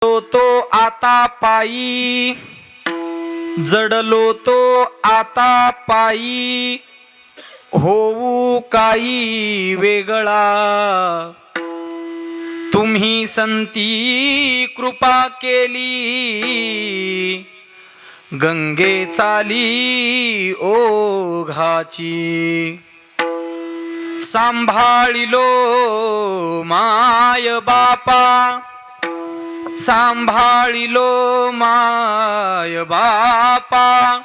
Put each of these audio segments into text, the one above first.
तो आता पायी, जडलो तो आता पायी, होऊ काही वेगळा. तुम्ही संती कृपा केली, गंगे चाली ओघाची. सांभाळिलो माय बापा, सांभाळिलो माय बापा,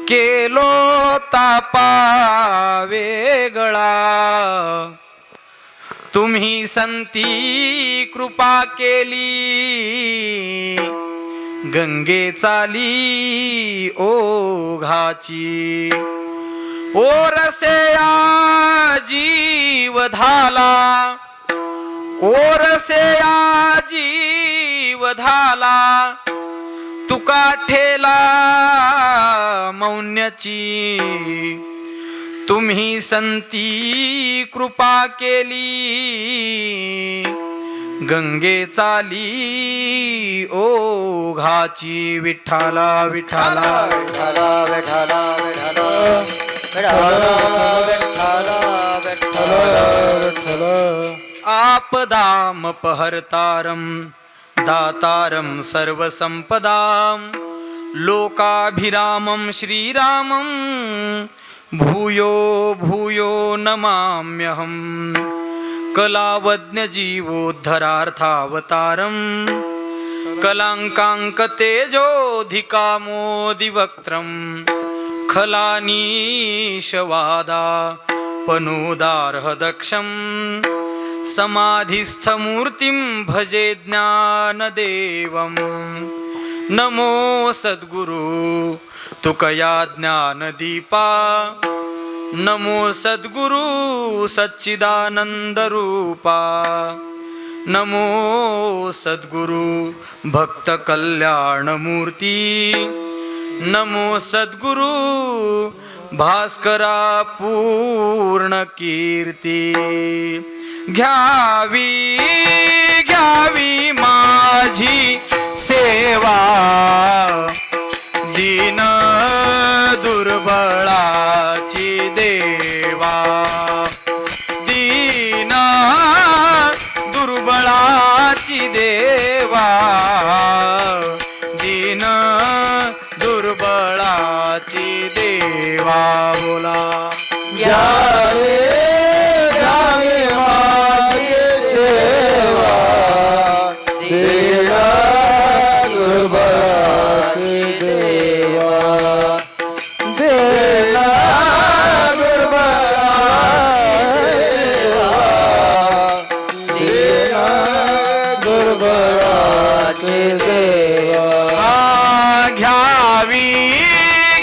केलो तापा वेगळा. तुम्ही संती कृपा केली, गंगे चाली ओघाची. ओरसेया जीव धाला, ओरसेया जीव धाला, तुका ठेला मौन्याची. तुम्ही संती कृपा केली, गंगे चाली ओघाची. विठ्ठला विठ्ठला विठ्ठला विठ्ठला विठ्ठला विठ्ठला विठ्ठला. आपदामपहर्तारं दातारं सर्वसंपदां, लोकाभिरामं श्रीरामं भूयो भूयो नमाम्यहम्. कलावज्ञजीवोद्धरार्थावतारं कलाङ्काङ्कतेजोऽधिकामोदिवक्त्रं, खलानीशवादापनोदार्हदक्षं, समाधिस्थमूर्तिं भजे ज्ञानदेवं. नमो सद्गुरु तुकया ज्ञानदीपा, नमो सद्गुरु सच्चिदानंदरूपा, नमो सद्गुरु भक्त कल्याणमूर्ती, नमो सद्गुरु भास्करा पूर्ण कीर्ती. घ्यावी घ्यावी माझी सेवा, दीन दुर्बळाची देवा, दीन दुर्बळाची देवा, दीन दुर्बळाची देवा. बोला घ्यावे घ्यावे माझी सेवा, दीन दुर्बळाची देवा, दीन दुर्बळाची देवा, दीन दुर्बळाची देवा. घ्यावी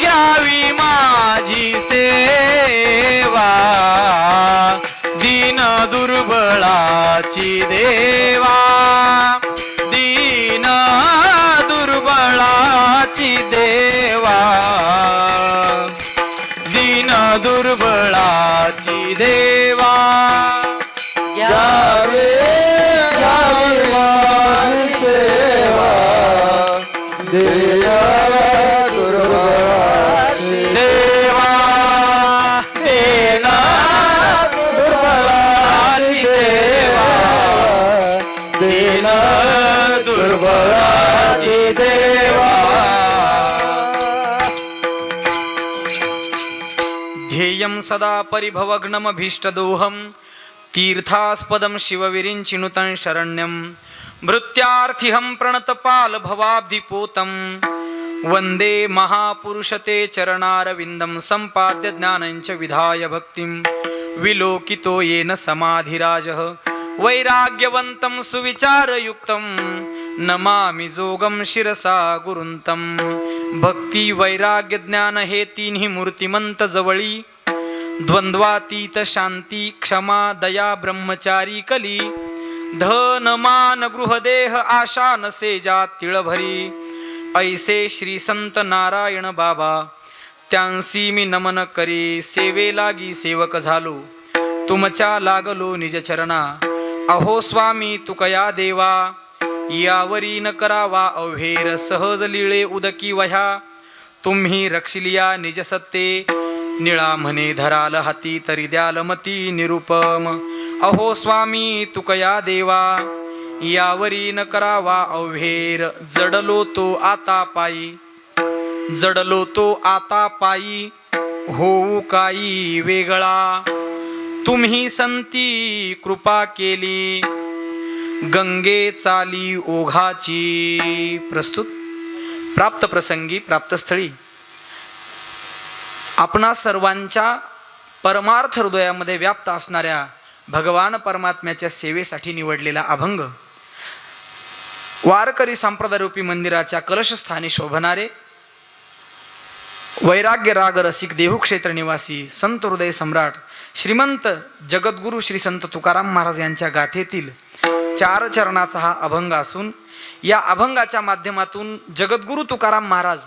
घ्यावी माझी सेवा, दीन दुर्बळाची देवा, दीन दुर्बळाची देवा, दीन दुर्बळाची देवा. घ्यावे घ्यावे माझी सेवा, दीन दुर्बळाची देवा, दीन दुर्बळाची देवा, दीन दुर्बळाची देवा. ध्येयं सदा परिभवग्नमभीष्टदोहं, तीर्थास्पदं शिवविरिञ्चिनुतं शरण्यं. भृत्यार्थिहं प्रणतपालभवाब्धिपोतं, वन्दे महापुरुषते चरणारविन्दं. सम्पाद्य ज्ञानञ्च विधाय भक्तिं, विलोकितो येन समाधिराजः. वैराग्यवन्तं सुविचारयुक्तं, नमामि जोगं शिरसा गुरुन्तं. भक्ती वैराग्य ज्ञान हे तिन्ही मूर्तिमंत जवळी, द्वंद्वातीत शांती क्षमा दया ब्रह्मचारी कली. धन मान गृहदेह आशा नसे जात तिळभरी, ऐसे श्री संत नारायण बाबा त्यांसी मी नमन करी. सेवे लागी सेवक झालो, तुमच्या लागलो निज चरणा. अहो स्वामी तुकया देवा, यावरी न करावा अव्हेर सहज लिळे उदकी वह्या तुम्ही रक्षिलिया निज सत्ते निळा म्हणे धराल हाती तरी द्याल मती निरुपम अहो स्वामी तुकया देवा यावरी न करावा अव्हेर जडलो तो आता पायी जडलो तो आता पायी होऊ काही वेगळा तुम्ही संती कृपा केली गंगे चाली ओघाची. प्रस्तुत प्राप्त प्रसंगी प्राप्तस्थळी आपणा सर्वांच्या परमार्थ हृदयामध्ये व्याप्त असणाऱ्या भगवान परमात्म्याच्या सेवेसाठी निवडलेला अभंग वारकरी संप्रदायरूपी मंदिराच्या कलशस्थानी शोभणारे वैराग्य राग रसिक देहूक्षेत्र निवासी संत हृदय सम्राट श्रीमंत जगद्गुरु श्री संत तुकाराम महाराज यांच्या गाथेतील 4 चरणाचा हा अभंग असून या अभंगाच्या माध्यमातून जगद्गुरु तुकाराम महाराज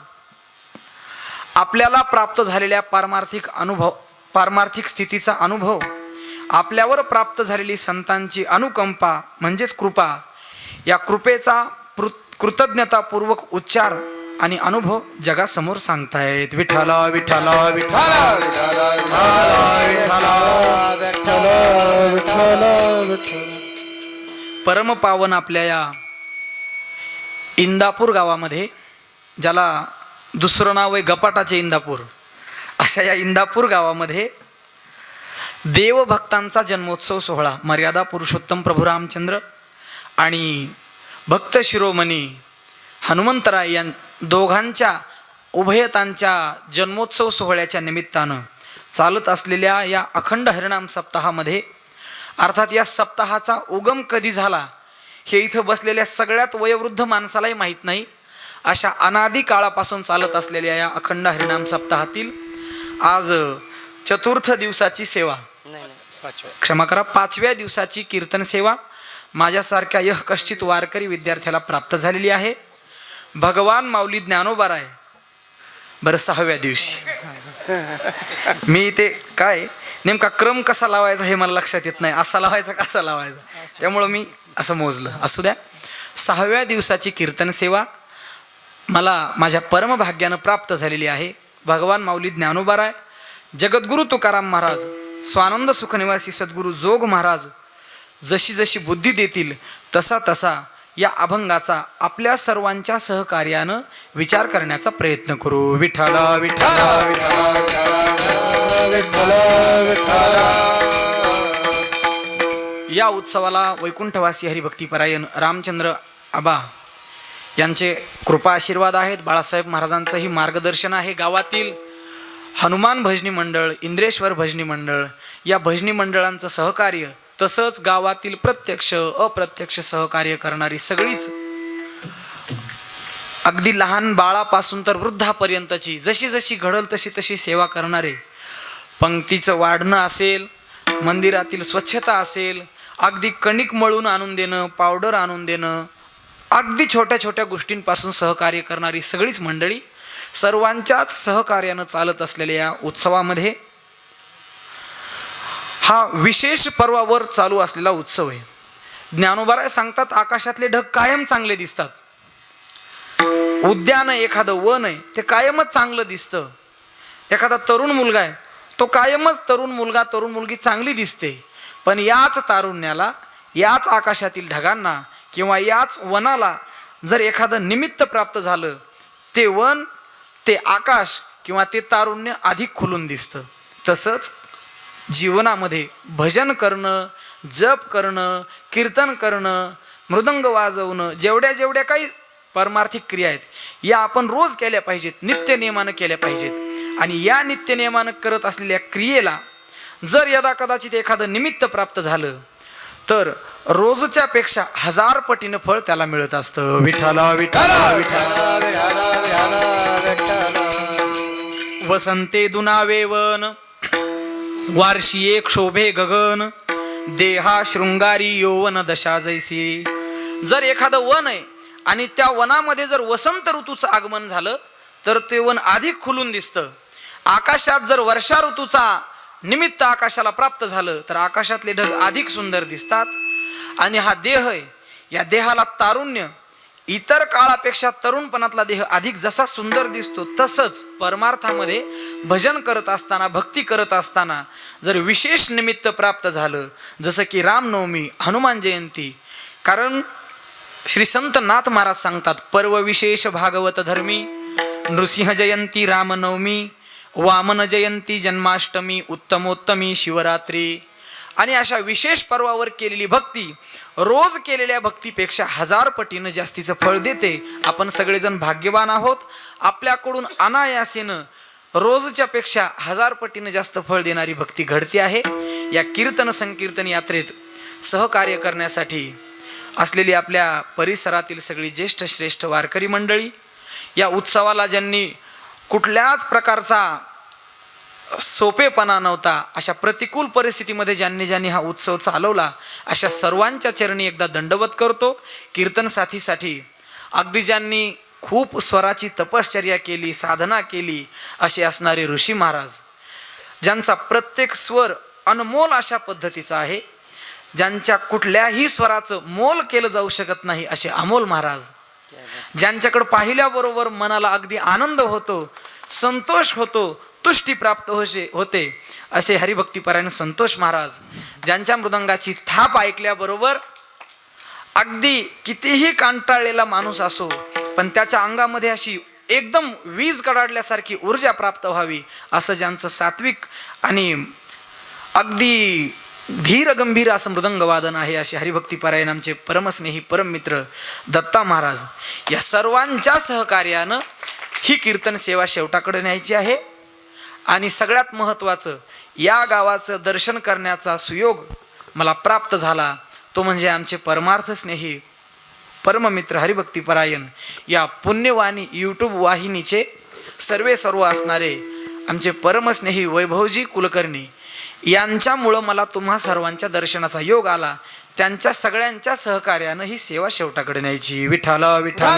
आपल्याला प्राप्त झालेल्या पारमार्थिक स्थितीचा अनुभव, आपल्यावर प्राप्त झालेली संतांची अनुकंपा म्हणजेच कृपा, या कृपेचा कृतज्ञतापूर्वक उच्चार आणि अनुभव जगासमोर सांगतायत. विठ्ठला विठ्ठला विठ्ठला परम पावन आपल्या या इंदापूर गावामध्ये, ज्याला दुसरं नाव आहे गपाटाचे इंदापूर, अशा या इंदापूर गावामध्ये देवभक्तांचा जन्मोत्सव सोहळा मर्यादा पुरुषोत्तम प्रभू रामचंद्र आणि भक्त शिरोमणी हनुमंतराय या दोघांच्या उभयतांच्या जन्मोत्सव सोहळ्याच्या निमित्तानं चालत असलेल्या या अखंड हरिनाम सप्ताहामध्ये, अर्थात या सप्ताहाचा उगम कधी झाला हे इथं बसलेल्या सगळ्यात वयोवृद्ध माणसालाही माहीत नाही, अशा अनादी काळापासून चालत असलेल्या या अखंड हरिनाम सप्ताहातील आज चतुर्थ दिवसाची सेवा, क्षमा करा, 5व्या दिवसाची कीर्तन सेवा माझ्यासारख्या यह कश्चित वारकरी विद्यार्थ्याला प्राप्त झालेली आहे. भगवान माऊली ज्ञानोबाराय बरं 6व्या दिवशी. मी ते काय नेमका क्रम कसा लावायचा हे मला लक्षात येत नाही, असा लावायचा कसा लावायचा, त्यामुळं मी असं मोजलं. असू द्या, 6व्या दिवसाची कीर्तन सेवा मला माझ्या परमभाग्यानं प्राप्त झालेली आहे. भगवान माऊली ज्ञानोबाराय, जगद्गुरु तुकाराम महाराज, स्वानंद सुखनिवासी सद्गुरु जोग महाराज जशी जशी बुद्धी देतील तसा तसा या अभंगाचा आपल्या सर्वांच्या सहकार्यानं विचार करण्याचा प्रयत्न करू. विठ्ठला विठ्ठला या उत्सवाला वैकुंठवासी हरिभक्तीपरायण रामचंद्र आबा यांचे कृपा आशीर्वाद आहेत. बाळासाहेब महाराजांचंही मार्गदर्शन आहे. गावातील हनुमान भजनी मंडळ, इंद्रेश्वर भजनी मंडळ या भजनी मंडळांचं सहकार्य, तसंच गावातील प्रत्यक्ष अप्रत्यक्ष सहकार्य करणारी सगळीच, अगदी लहान बाळापासून तर वृद्धापर्यंतची जशी जशी घडल तशी तशी सेवा करणारे, पंक्तीचं वाढणं असेल, मंदिरातील स्वच्छता असेल, अगदी कणिक मळून आणून देणं, पावडर आणून देणं, अगदी छोट्या छोट्या गोष्टींपासून सहकार्य करणारी सगळीच मंडळी, सर्वांच्याच सहकार्यानं चालत असलेल्या या उत्सवामध्ये हा विशेष पर्वावर चालू असलेला उत्सव आहे. ज्ञानोबाराय सांगतात, आकाशातले ढग कायम चांगले दिसतात. उद्यान एखादं वन आहे ते कायमच चांगलं दिसतं. एखादा तरुण मुलगा आहे तो कायमच तरुण मुलगी चांगली दिसते. पण याच तारुण्याला, याच आकाशातील ढगांना किंवा याच वनाला जर एखादं निमित्त प्राप्त झालं, ते वन, ते आकाश किंवा ते तारुण्य अधिक खुलून दिसतं. तसंच जीवनामध्ये भजन करणं, जप करणं, कीर्तन करणं, मृदंग वाजवणं, जेवढ्या काही परमार्थिक क्रिया आहेत या आपण रोज केल्या पाहिजेत, नित्य नियमानं केल्या पाहिजेत. आणि या नित्य नियमानं करत असलेल्या क्रियेला जर यदा कदाचित एखादं निमित्त प्राप्त झालं तर रोजच्या पेक्षा 1000 पटीनं फळ त्याला मिळत असतं. विठ्ठला विठ्ठला विठ्ठला वसंते दुनावेवन वार्षी एक शोभे गगन देहा शृंगारी यौवन दशा जैसी. जर एखादं वन आहे आणि त्या वनामध्ये जर वसंत ऋतूचं आगमन झालं तर ते वन अधिक खुलून दिसतं. आकाशात जर वर्षा ऋतूचा निमित्त आकाशाला प्राप्त झालं तर आकाशातले ढग अधिक सुंदर दिसतात. आणि हा देह आहे, या देहाला तारुण्य इतर काळापेक्षा तरुणपणातला देह अधिक जसा सुंदर दिसतो, तसंच परमार्थामध्ये भजन करत असताना, भक्ती करत असताना जर विशेष निमित्त प्राप्त झालं, जसं की रामनवमी, हनुमान जयंती, कारण श्री संत नाथ महाराज सांगतात, पर्व विशेष भागवत धर्मी, नृसिंह जयंती, रामनवमी, वामन जयंती, जन्माष्टमी, उत्तमोत्तमी, शिवरात्री आणि अशा विशेष पर्वावर केलेली भक्ती रोज केलेल्या भक्तीपेक्षा 1000 पटीनं जास्तीचं फळ देते. आपण सगळेजण भाग्यवान आहोत. आपल्याकडून अनायासेनं रोजच्या पेक्षा 1000 पटीनं जास्त फळ देणारी भक्ती घडते आहे. या कीर्तन संकीर्तन यात्रेत सहकार्य करण्यासाठी असलेली आपल्या परिसरातील सगळी ज्येष्ठ श्रेष्ठ वारकरी मंडळी, या उत्सवाला ज्यांनी कुठल्याच प्रकारचा सोपेपणा नव्हता, अशा प्रतिकूल परिस्थितीमध्ये ज्यांनी हा उत्सव चालवला, अशा सर्वांच्या चरणी एकदा दंडवत करतो. कीर्तन साथीसाठी अगदी ज्यांनी खूप स्वराची तपश्चर्या केली, साधना केली, असे असणारे ऋषी महाराज, ज्यांचा प्रत्येक स्वर अनमोल अशा पद्धतीचा आहे, ज्यांच्या कुठल्याही स्वराचं मोल केलं जाऊ शकत नाही, असे अमोल महाराज, ज्यांच्याकडे पाहिल्याबरोबर मनाला अगदी आनंद होतो, संतोष होतो, तुष्टी प्राप्त होते, असे हरिभक्तीपरायण संतोष महाराज, ज्यांच्या मृदंगाची थाप ऐकल्याबरोबर अगदी कितीही कंटाळलेला माणूस असो, पण त्याच्या अंगामध्ये अशी एकदम वीज कडाडल्यासारखी ऊर्जा प्राप्त व्हावी, असं ज्यांचं सात्विक आणि अगदी धीर गंभीर असं मृदंगवादन आहे, असे हरिभक्तीपरायण आमचे परमस्नेही परममित्र दत्ता महाराज, या सर्वांच्या सहकार्यानं ही कीर्तन सेवा शेवटाकडे न्यायची आहे. आणि सगळ्यात महत्त्वाचं, या गावाचं दर्शन करण्याचा सुयोग मला प्राप्त झाला, तो म्हणजे आमचे परमार्थ स्नेही परममित्र हरिभक्तीपरायण या पुण्यवाणी यूट्यूब वाहिनीचे सर्व असणारे आमचे परमस्नेही वैभवजी कुलकर्णी, यांच्यामुळं मला तुम्हा सर्वांच्या दर्शनाचा योग आला. त्यांच्या सगळ्यांच्या सहकार्यानं ही सेवा शेवटाकडे न्यायची. विठ्ठल विठ्ठल.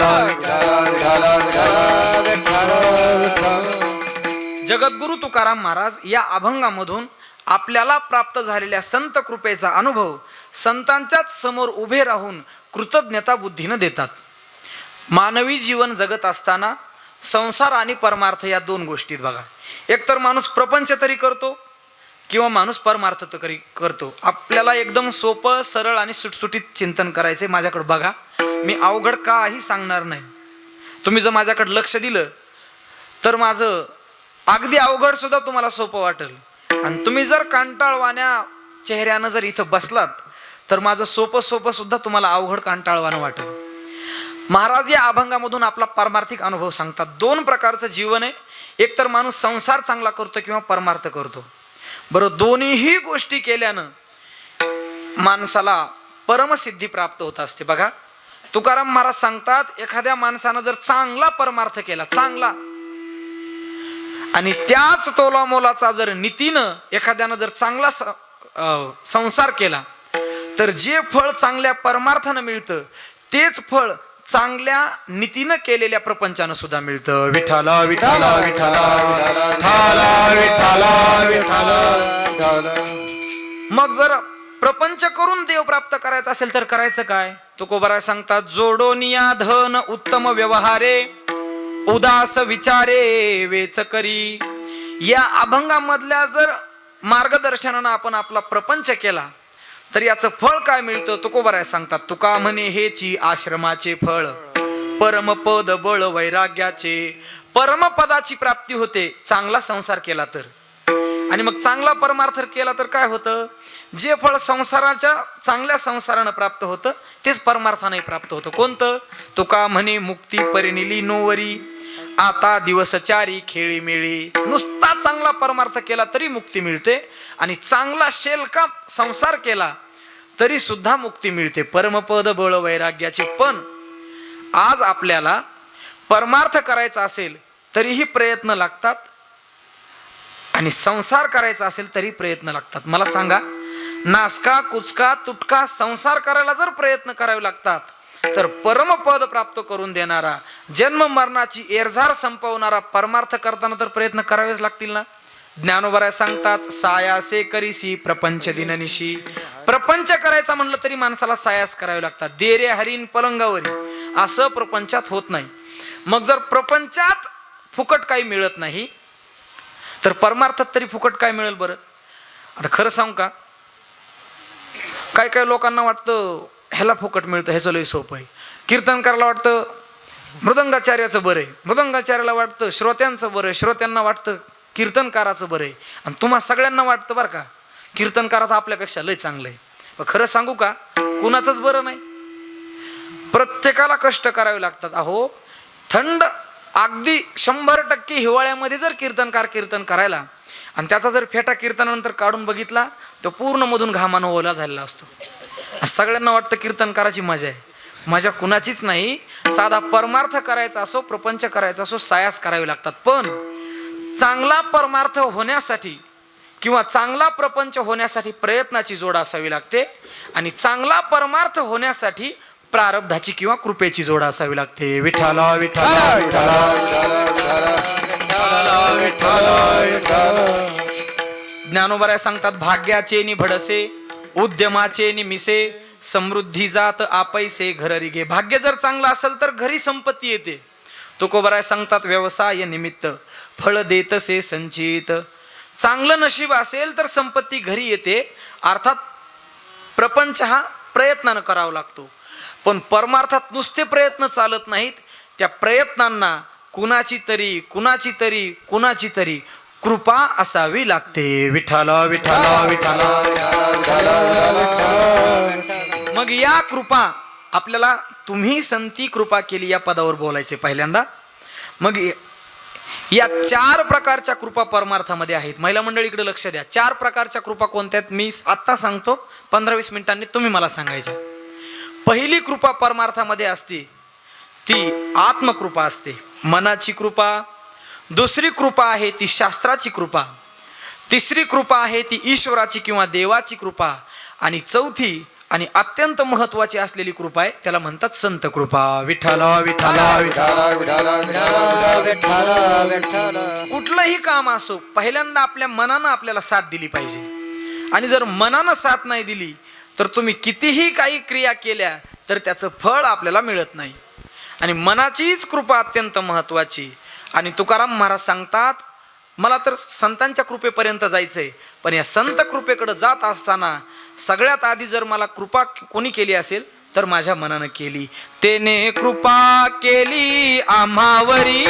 जगद्गुरु तुकाराम महाराज या अभंगामधून आपल्याला प्राप्त झालेल्या संत कृपेचा अनुभव संतांच्याच समोर उभे राहून कृतज्ञता बुद्धीनं देतात. मानवी जीवन जगत असताना संसार आणि परमार्थ या 2 गोष्टीत बघा, एकतर माणूस प्रपंच तरी करतो किंवा माणूस परमार्थ तरी करतो. आपल्याला एकदम सोपं, सरळ आणि सुटसुटीत चिंतन करायचे. माझ्याकडे बघा, मी अवघड काही सांगणार नाही. तुम्ही जर माझ्याकडे लक्ष दिलं तर माझं अगदी अवघड सुद्धा तुम्हाला सोपं वाटेल, आणि तुम्ही जर कंटाळवाण्या चेहऱ्यानं जर इथं बसलात तर माझं सोपं सुद्धा तुम्हाला अवघड कंटाळवाणं वाटेल. महाराज या अभंगामधून आपला पारमार्थिक अनुभव सांगतात. 2 प्रकारचं जीवन आहे, एकतर माणूस संसार चांगला करतो किंवा परमार्थ करतो. बरं, दोन्हीही गोष्टी केल्यानं माणसाला परमसिद्धी प्राप्त होत असते. बघा, तुकाराम महाराज सांगतात, एखाद्या माणसानं जर चांगला परमार्थ केला, चांगला, आणि त्याच तोलामोलाचा जर नीतीनं एखाद्यानं जर चांगला संसार केला, तर जे फळ चांगल्या परमार्थानं मिळतं तेच फळ चांगल्या नीतीनं केलेल्या प्रपंचानं सुद्धा मिळतं. विठ्ठल विठ्ठल विठ्ठल विठ्ठल. मग जर प्रपंच करून देव प्राप्त करायचा असेल तर करायचं काय? तुकोबराय सांगतात, जोडोनिया धन उत्तम व्यवहारे, उदास विचारे वेच करी. या अभंगामधल्या जर मार्गदर्शनानं आपण आपला प्रपंच केला तर याचं फळ काय मिळतं? तुकोबराय सांगतात, तुका म्हणे हेची आश्रमाचे फळ, परमपद बळ वैराग्याचे. परमपदाची प्राप्ती होते चांगला संसार केला तर, आणि मग चांगला परमार्थ केला तर काय होतं? जे फळ संसाराच्या चांगल्या संसारानं प्राप्त होतं तेच परमार्थाने प्राप्त होतं. कोणतं? तुका म्हणे मुक्ती परिनिली नोवरी, आता दिवस चारी खेळी मिळी. नुसता चांगला परमार्थ केला तरी मुक्ती मिळते, आणि चांगला शेलका संसार केला तरी सुद्धा मुक्ती मिळते. परमपद बळ वैराग्याचे. पण आज आपल्याला परमार्थ करायचा असेल तरीही प्रयत्न लागतात, आणि संसार करायचा असेल तरी प्रयत्न लागतात. मला सांगा, नासका कुचका तुटका संसार करायला जर प्रयत्न करावे लागतात, तर परमपद प्राप्त करून देणारा, जन्म मरणाची एरझार संपवणारा परमार्थ करताना तर प्रयत्न करावेच लागतील ना. ज्ञानोबराय सांगतात, सायासे करीसी प्रपंच दिननिशी. प्रपंच करायचा म्हणलं तरी माणसाला सायास करावे लागतात. देरे हरीन पलंगावरी असं प्रपंचात होत नाही. मग जर प्रपंचात फुकट काही मिळत नाही तर परमार्थात तरी फुकट काय मिळेल बरं? आता खरं सांगू का, काय काय लोकांना वाटतं ह्याला फुकट मिळतं, ह्याचं लय सोपं आहे. कीर्तनकाराला वाटतं मृदंगाचार्याचं बरं आहे, मृदंगाचार्याला वाटतं श्रोत्यांचं बरं आहे, श्रोत्यांना वाटतं कीर्तनकाराचं बरं आहे, आणि तुम्हा सगळ्यांना वाटतं बरं का कीर्तनकाराचं आपल्यापेक्षा लय चांगलं आहे. पण खरं सांगू का, कुणाचंच बरं नाही. प्रत्येकाला कष्ट करावे लागतात. अहो, थंड अगदी 100% हिवाळ्यामध्ये जर कीर्तनकार कीर्तन करायला आणि त्याचा जर फेटा कीर्तनानंतर काढून बघितला तर पूर्ण मधून घामानं ओला झालेला असतो. सगळ्यांना वाटतं कीर्तनकाराची मजा आहे. मजा कुणाचीच नाही. साधा परमार्थ करायचा असो, प्रपंच करायचा असो, सायास करावे लागतात. पण चांगला परमार्थ होण्यासाठी किंवा चांगला प्रपंच होण्यासाठी प्रयत्नाची जोड असावी लागते, आणि चांगला परमार्थ होण्यासाठी प्रारब्धाची किंवा कृपेची जोड असावी लागते. विठ्ठला विठ्ठला ज्ञानोबराय सांगतात, भाग्याचे नि भडसे उद्यमाचे नि मिसे समृद्धी जात आपैसे घररी घे. भाग्य जर चांगलं असेल तर घरी संपत्ती येते. तुकोबराय सांगतात, व्यवसाय निमित्त फळ देतसे संचित. चांगलं नशीब असेल तर संपत्ती घरी येते. अर्थात प्रपंच हा प्रयत्नानं करावा लागतो, पण परमार्थात नुसते प्रयत्न चालत नाहीत. त्या प्रयत्नांना कुणाची तरी कृपा असावी लागते. विठ्ठला विठ्ठला विठ्ठला. मग या कृपा आपल्याला, तुम्ही संती कृपा केली या पदावर बोलायचे पहिल्यांदा. मग या 4 प्रकारच्या कृपा परमार्थामध्ये आहेत. महिला मंडळीकडे लक्ष द्या. 4 प्रकारच्या कृपा कोणत्या आहेत मी आत्ता सांगतो, 15-20 मिनिटांनी तुम्ही मला सांगायचं. पहिली कृपा परमार्थामध्ये असते ती आत्मकृपा असते, मनाची कृपा. दुसरी कृपा आहे ती शास्त्राची कृपा. तिसरी कृपा आहे ती ईश्वराची किंवा देवाची कृपा. आणि चौथी आणि अत्यंत महत्वाची असलेली कृपा आहे, त्याला म्हणतात संत कृपा. विठ्ठला विठ्ठला विठ्ठला. कुठलंही काम असो, पहिल्यांदा आपल्या मनानं आपल्याला साथ दिली पाहिजे. आणि जर मनानं साथ नाही दिली तर तुम्ही कितीही काही क्रिया केल्या तर त्याचं फळ आपल्याला मिळत नाही. आणि मनाचीच कृपा अत्यंत महत्वाची. आणि तुकाराम महाराज सांगतात, मला तर संतांच्या कृपेपर्यंत जायचंय, पण या संत कृपेकडे जात असताना सगळ्यात आधी जर मला कृपा कोणी केली असेल तर माझ्या मनानं केली. तेने कृपा केली आम्हावरी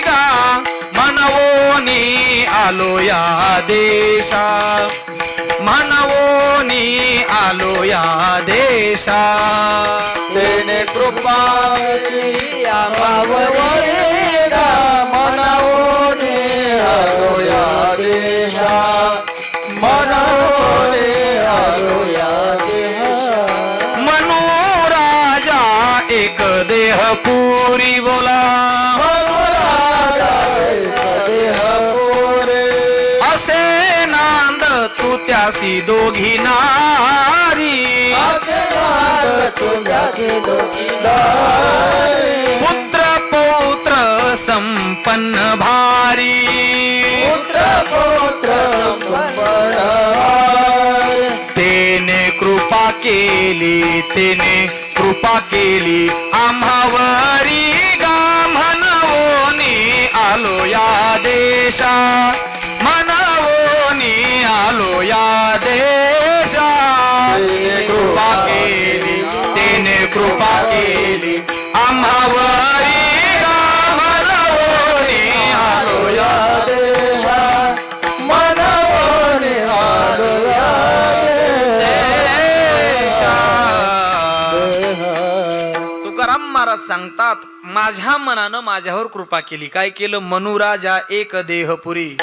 गा, मनवोनी आलो या देशा, मनवोनी आलो या देशा. तेने कृपा केली आम्हावरी गा, मनवोनी आलो या देशा, मनवोनी आलो या देशा. मनोराजा एक देह पुरी बोला, असे नांद तू त्यासी दोघी नारी, पुत्र पौत्र संपन्न भारी, तेने कृपा केली, तेने कृपा केली आम्हावरी गा, मनवोनी आलो या देशा, मनवोनी आलो या देशा. कृपा केली, तेने कृपा केली आम्हावरी गा, मनवोनी आलो या देशा, मनवोनी आलो या देशा. तुकाराम महाराज सांगतात, माझ्या मनानं माझ्यावर कृपा केली. काय केलं? मनुराजा एक देहपुरी,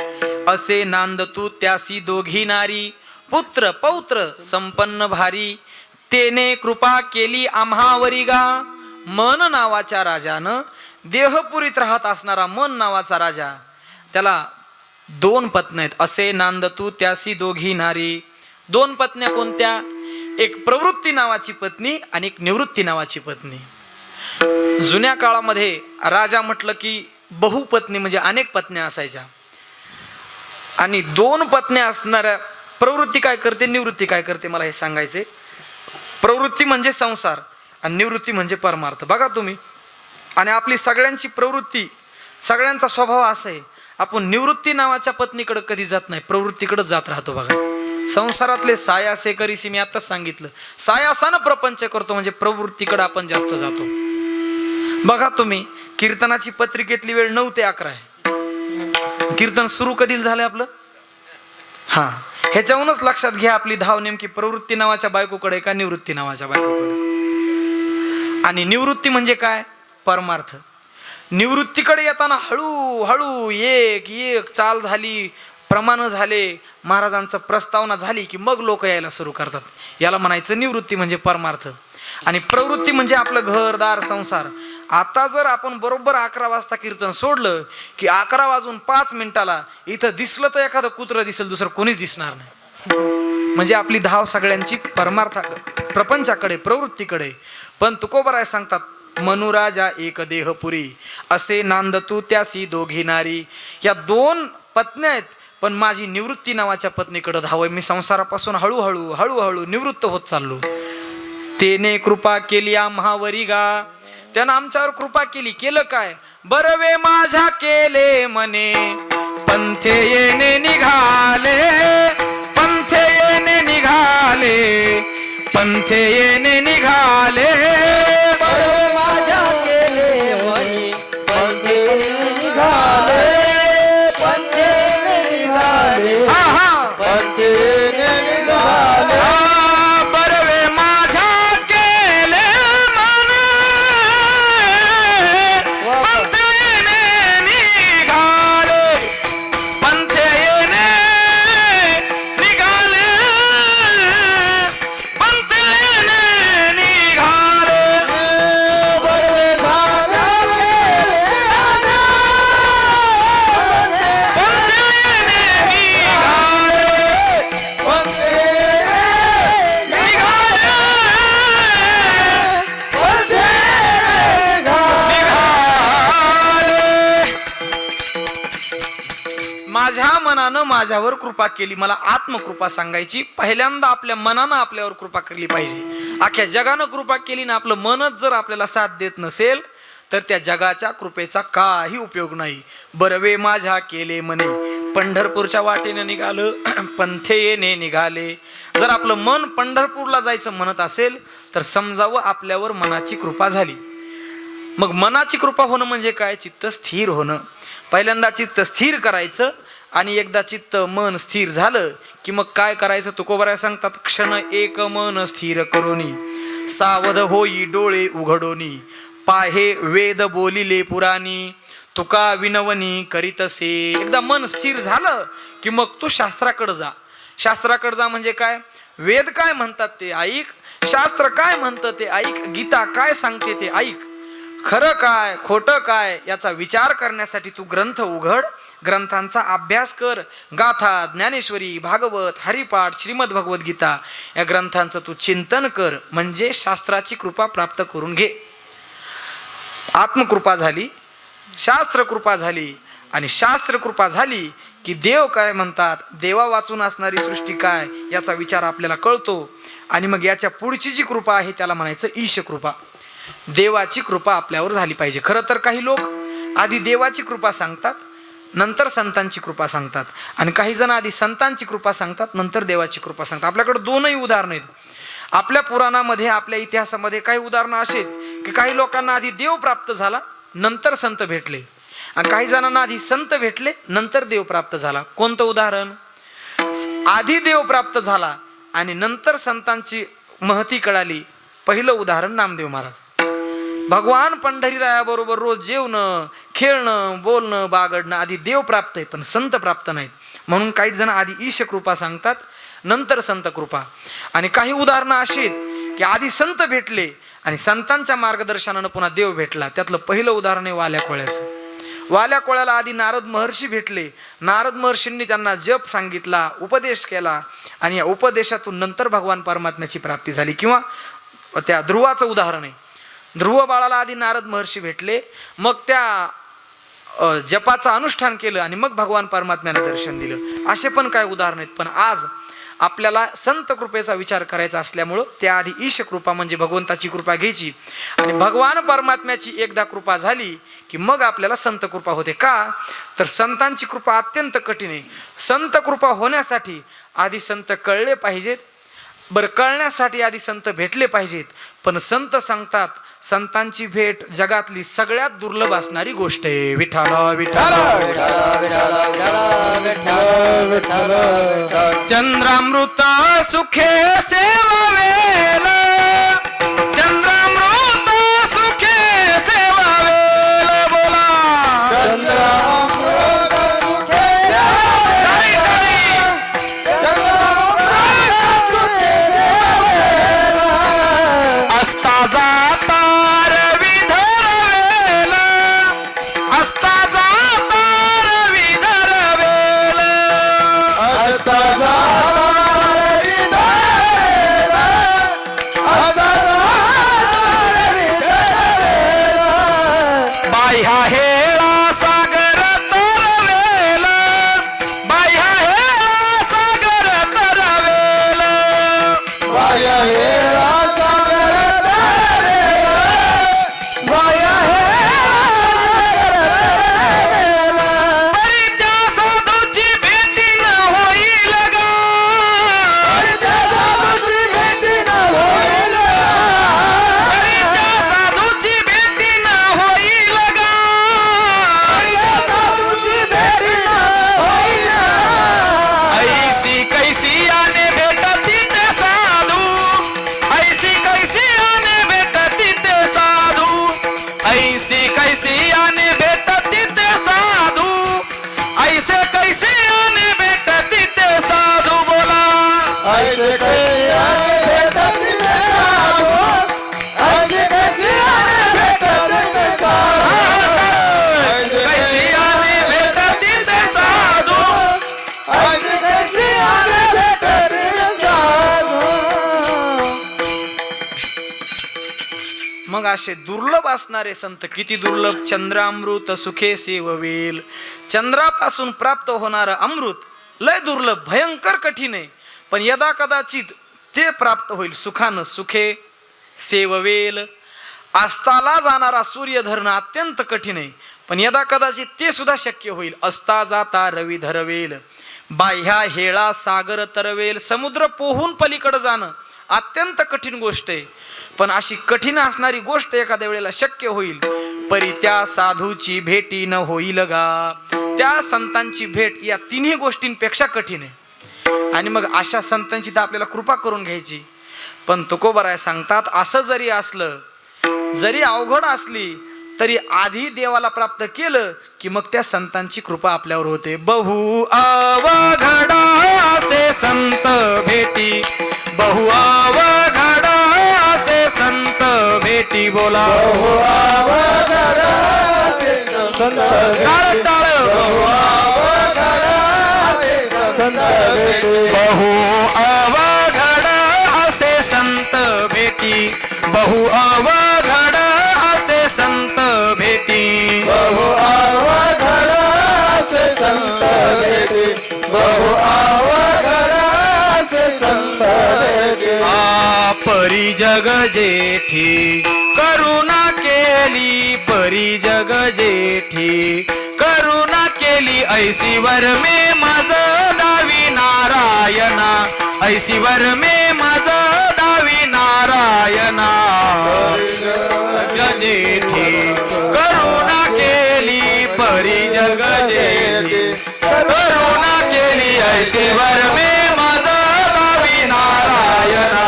असे नांद तू त्यासी दोघी नारी, पुत्र पौत्र संपन्न भारी, तेने कृपा केली आम्हावरी गा. मन नावाच्या राजानं, देहपुरीत राहत असणारा मन नावाचा राजा, त्याला 2 पत्नी आहेत. असे नांद तू त्यासी दोघी नारी. 2 पत्न्या कोणत्या? एक प्रवृत्ती नावाची पत्नी आणि एक निवृत्ती नावाची पत्नी. जुन्या काळामध्ये राजा म्हटलं की बहुपत्नी म्हणजे अनेक पत्न्या असायच्या. आणि दोन पत्न्या असणाऱ्या प्रवृत्ती काय करते, निवृत्ती काय करते, मला हे सांगायचे. प्रवृत्ती म्हणजे संसार आणि निवृत्ती म्हणजे परमार्थ. बघा तुम्ही, आणि आपली सगळ्यांची प्रवृत्ती, सगळ्यांचा स्वभाव असा आहे, आपण निवृत्ती नावाच्या पत्नीकडे कधी जात नाही, प्रवृत्तीकडे जात राहतो. बघा, संसारातले सायासे करीसी, मी आताच सांगितलं, सायासानं प्रपंच करतो म्हणजे प्रवृत्तीकडे आपण जास्त जातो. बघा तुम्ही, कीर्तनाची पत्रिकेतली वेळ 9 ते 11 आहे. कीर्तन सुरू कधी झालं आपलं? हा, ह्याच्याहूनच लक्षात घ्या आपली धाव नेमकी प्रवृत्ती नावाच्या बायकोकडे का निवृत्ती नावाच्या बायकोकडे. आणि निवृत्ती म्हणजे काय? परमार्थ. निवृत्तीकडे येताना हळूहळू एक एक चाल झाली, प्रमाण झाले, महाराजांचं प्रस्तावना झाली की मग लोक यायला सुरू करतात. याला म्हणायचं निवृत्ती म्हणजे परमार्थ. आणि प्रवृत्ती म्हणजे आपलं घरदार संसार. आता जर आपण बरोबर 11 वाजता कीर्तन सोडलं की 11 वाजून 5 मिनिटाला इथं दिसलं तर एखादं कुत्रं दिसेल, दुसरं कोणीच दिसणार नाही. म्हणजे आपली धाव सगळ्यांची परमार्थाकडे, प्रपंचाकडे, प्रवृत्तीकडे. पण तुकोबराय सांगतात, मनुराजा एक देहपुरी, असे नांदतू त्यासी दोघी नारी. या 2 पत्न्या आहेत, पण माझी निवृत्ती नावाच्या पत्नीकडे धाव आहे. मी संसारापासून हळूहळू हळूहळू निवृत्त होत चाललो. तेने कृपा केली आम्हावरी गा, त्यानं आमच्यावर कृपा केली. केलं काय? बरवे माझ्या केले मने, पंथे येणे निघाले, पंथे येणे निघाले, पंथे येणे निघाले. बरवे माझ्या केले मनी, पंथे निघाले, पंथे निघाले, पंथे निघाले. बरवे माझ्या केले मने, पंथे येणे निघाले, पंथे येणे निघाले, पंथे येणे निघाले. बरवे माझ्या केले पंथे येणे निघाले, पंथे निघाले, पंथे माझ्या मनानं माझ्यावर कृपा केली. मला आत्मकृपा सांगायची. पहिल्यांदा आपल्या मनानं आपल्यावर कृपा केली पाहिजे. अख्ख्या जगानं कृपा केली ना, आपलं मनच जर आपल्याला साथ देत नसेल तर त्या जगाच्या कृपेचा काही उपयोग नाही. बरवे माझ्या केले मने, पंढरपूरच्या वाटेने निघालं, पंथे येणे निघाले. जर आपलं मन पंढरपूरला जायचं म्हणत असेल तर समजावं आपल्यावर मनाची कृपा झाली. मग मनाची कृपा होणं म्हणजे काय? चित्त स्थिर होणं. पहिल्यांदा चित्त स्थिर करायचं, आणि एकदा चित्त मन स्थिर झालं की मग काय करायचं? तुकोबराय सांगतात, क्षण एक मन स्थिर करोनी, सावध होई डोळे उघडोनी, पाहे वेद बोलिले पुराणी, तुका विनवणी करीतसे. एकदा मन स्थिर झालं की मग तू शास्त्राकडे जा. शास्त्राकडे जा म्हणजे काय? वेद काय म्हणतात ते ऐक, शास्त्र काय म्हणतं ते ऐक, गीता काय सांगते ते ऐक. खरं काय खोटं काय याचा विचार करण्यासाठी तू ग्रंथ उघड, ग्रंथांचा अभ्यास कर. गाथा, ज्ञानेश्वरी, भागवत, हरिपाठ, श्रीमद भगवद्गीता या ग्रंथांचं तू चिंतन कर. म्हणजे शास्त्राची कृपा प्राप्त करून घे. आत्मकृपा झाली, शास्त्र कृपा झाली, आणि शास्त्र कृपा झाली की देव काय म्हणतात, देवा वाचून असणारी सृष्टी काय याचा विचार आपल्याला कळतो. आणि मग याच्या पुढची जी कृपा आहे त्याला म्हणायचं ईश कृपा. देवाची कृपा आपल्यावर झाली पाहिजे. खरं तर काही लोक आधी देवाची कृपा सांगतात, नंतर संतांची कृपा सांगतात, आणि काही जण आधी संतांची कृपा सांगतात, नंतर देवाची कृपा सांगतात. आपल्याकडे 2ही उदाहरणं आहेत. आपल्या पुराणामध्ये, आपल्या इतिहासामध्ये काही उदाहरणं अशी आहेत की काही लोकांना आधी देव प्राप्त झाला, नंतर संत भेटले, आणि काही जणांना आधी संत भेटले, नंतर देव प्राप्त झाला. कोणतं उदाहरण? आधी देव प्राप्त झाला आणि नंतर संतांची महती कळाली. पहिलं उदाहरण नामदेव महाराज. भगवान पंढरीरायाबरोबर रोज जेवणं, खेळणं, बोलणं, बागडणं. आधी देव प्राप्त आहे पण संत प्राप्त नाहीत. म्हणून काही जण आधी ईश कृपा सांगतात, नंतर संत कृपा. आणि काही उदाहरणं अशी आहेत की आधी संत भेटले आणि संतांच्या मार्गदर्शनानं पुन्हा देव भेटला. त्यातलं पहिलं उदाहरण आहे वाल्या कोळ्याचं. वाल्या कोळ्याला आधी नारद महर्षी भेटले, नारद महर्षींनी त्यांना जप सांगितला, उपदेश केला, आणि या उपदेशातून नंतर भगवान परमात्म्याची प्राप्ती झाली. किंवा त्या ध्रुवाचं उदाहरण आहे. ध्रुव बाळाला आधी नारद महर्षी भेटले, मग त्या जपाचं अनुष्ठान केलं आणि मग भगवान परमात्म्याला दर्शन दिलं. असे पण काय उदाहरण आहेत. पण आज आपल्याला संत कृपेचा विचार करायचा असल्यामुळं त्याआधी ईश कृपा म्हणजे भगवंताची कृपा घ्यायची आणि भगवान परमात्म्याची एकदा कृपा झाली की मग आपल्याला संत कृपा होते. का तर संतांची कृपा अत्यंत कठीण आहे. संत कृपा होण्यासाठी आधी संत कळले पाहिजेत. बरं, कळण्यासाठी आधी संत भेटले पाहिजेत. पण संत सांगतात संतांची भेट जगातली सगळ्यात दुर्लभ असणारी गोष्ट आहे. विठ्ठल विठ्ठल चंद्रामृत सुखे सेवावेल, चंद्रामृत सुखे सेवावेल. बोला असता जाता रवी धरवेल, असता जाता रवी धरवेल, असता बाह्या हेळा सागर तरवेल, बाह्या हेळा सागर तरवेल, वाया हेरा सागर तारेला, वाया हेरा सागर तारेला. बरी त्या साधूची भेटी न होईल ग, त्या साधूची भेटी न होईल, बरी त्या साधूची भेटी न होईल ग, त्या साधूची भेटी न होईल. ऐसी कैसी आने भेटती ते साधू, ऐसी कैसी आने भेटती ते साधू, ऐसी कैसी आने भेटती ते साधू, ऐसे कैसी आने भेटती ते साधू. बोला ऐसे कैसे आने भेटती ते साधू, ऐसे कैसे आने भेटती ते साधू, कैसी आने भेटती ते साधू. ऐसे कैसे आने भेटती ते साधू. मग असे दुर्लभ असणारे संत किती दुर्लभ. चंद्रामृत सुखे सेववेल, चंद्रापासून प्राप्त होणारं अमृत लय दुर्लभ, भयंकर कठीण आहे. पण यदा कदाचित ते प्राप्त होईल सुखानं. सुखे सेववेल, अस्ताला जाणारा सूर्य धरणं अत्यंत कठीण आहे. पण यदा कदाचित ते सुद्धा शक्य होईल. असता जाता रवी धरवेल, बाह्या हेळा सागर तरवेल. समुद्र पोहून पलीकडे जाणं अत्यंत कठीण गोष्ट आहे. पण अशी कठीण असणारी गोष्ट एखाद्या वेळेला शक्य होईल. परी त्या साधूची भेटी न होईल गा. त्या संतांची भेट या तिन्ही गोष्टींपेक्षा कठीण आहे. आणि मग अशा संतांची तर आपल्याला कृपा करून घ्यायची. पण तुकोबराय सांगतात असं जरी असलं, जरी अवघड असली तरी आधी देवाला प्राप्त केलं की मग त्या संतांची कृपा आपल्यावर होते. बहु अवघड असे संत भेटी, बहु अवघड असे संत भेटी. बोला बहु अवघड असे संत भेटी, बहु अवघड असे संत भेटी, बहु अवघड असे संत भेटी, बहु अवघड असे संत भेटी. बहु अवघड असे संत भेटी, बहु अवघड असे संत भेटी. परी जग जेठी करुणा केली, परी जग जेठी करुणा केली. ऐसी वर मे माझ दावी नारायणा, ऐसी वर मे माझ दावी नारायणा. जग जेठी करुणा केली, परी जग जेठी करुणा केली. ऐसी वर मे माझ दावी नारायणा,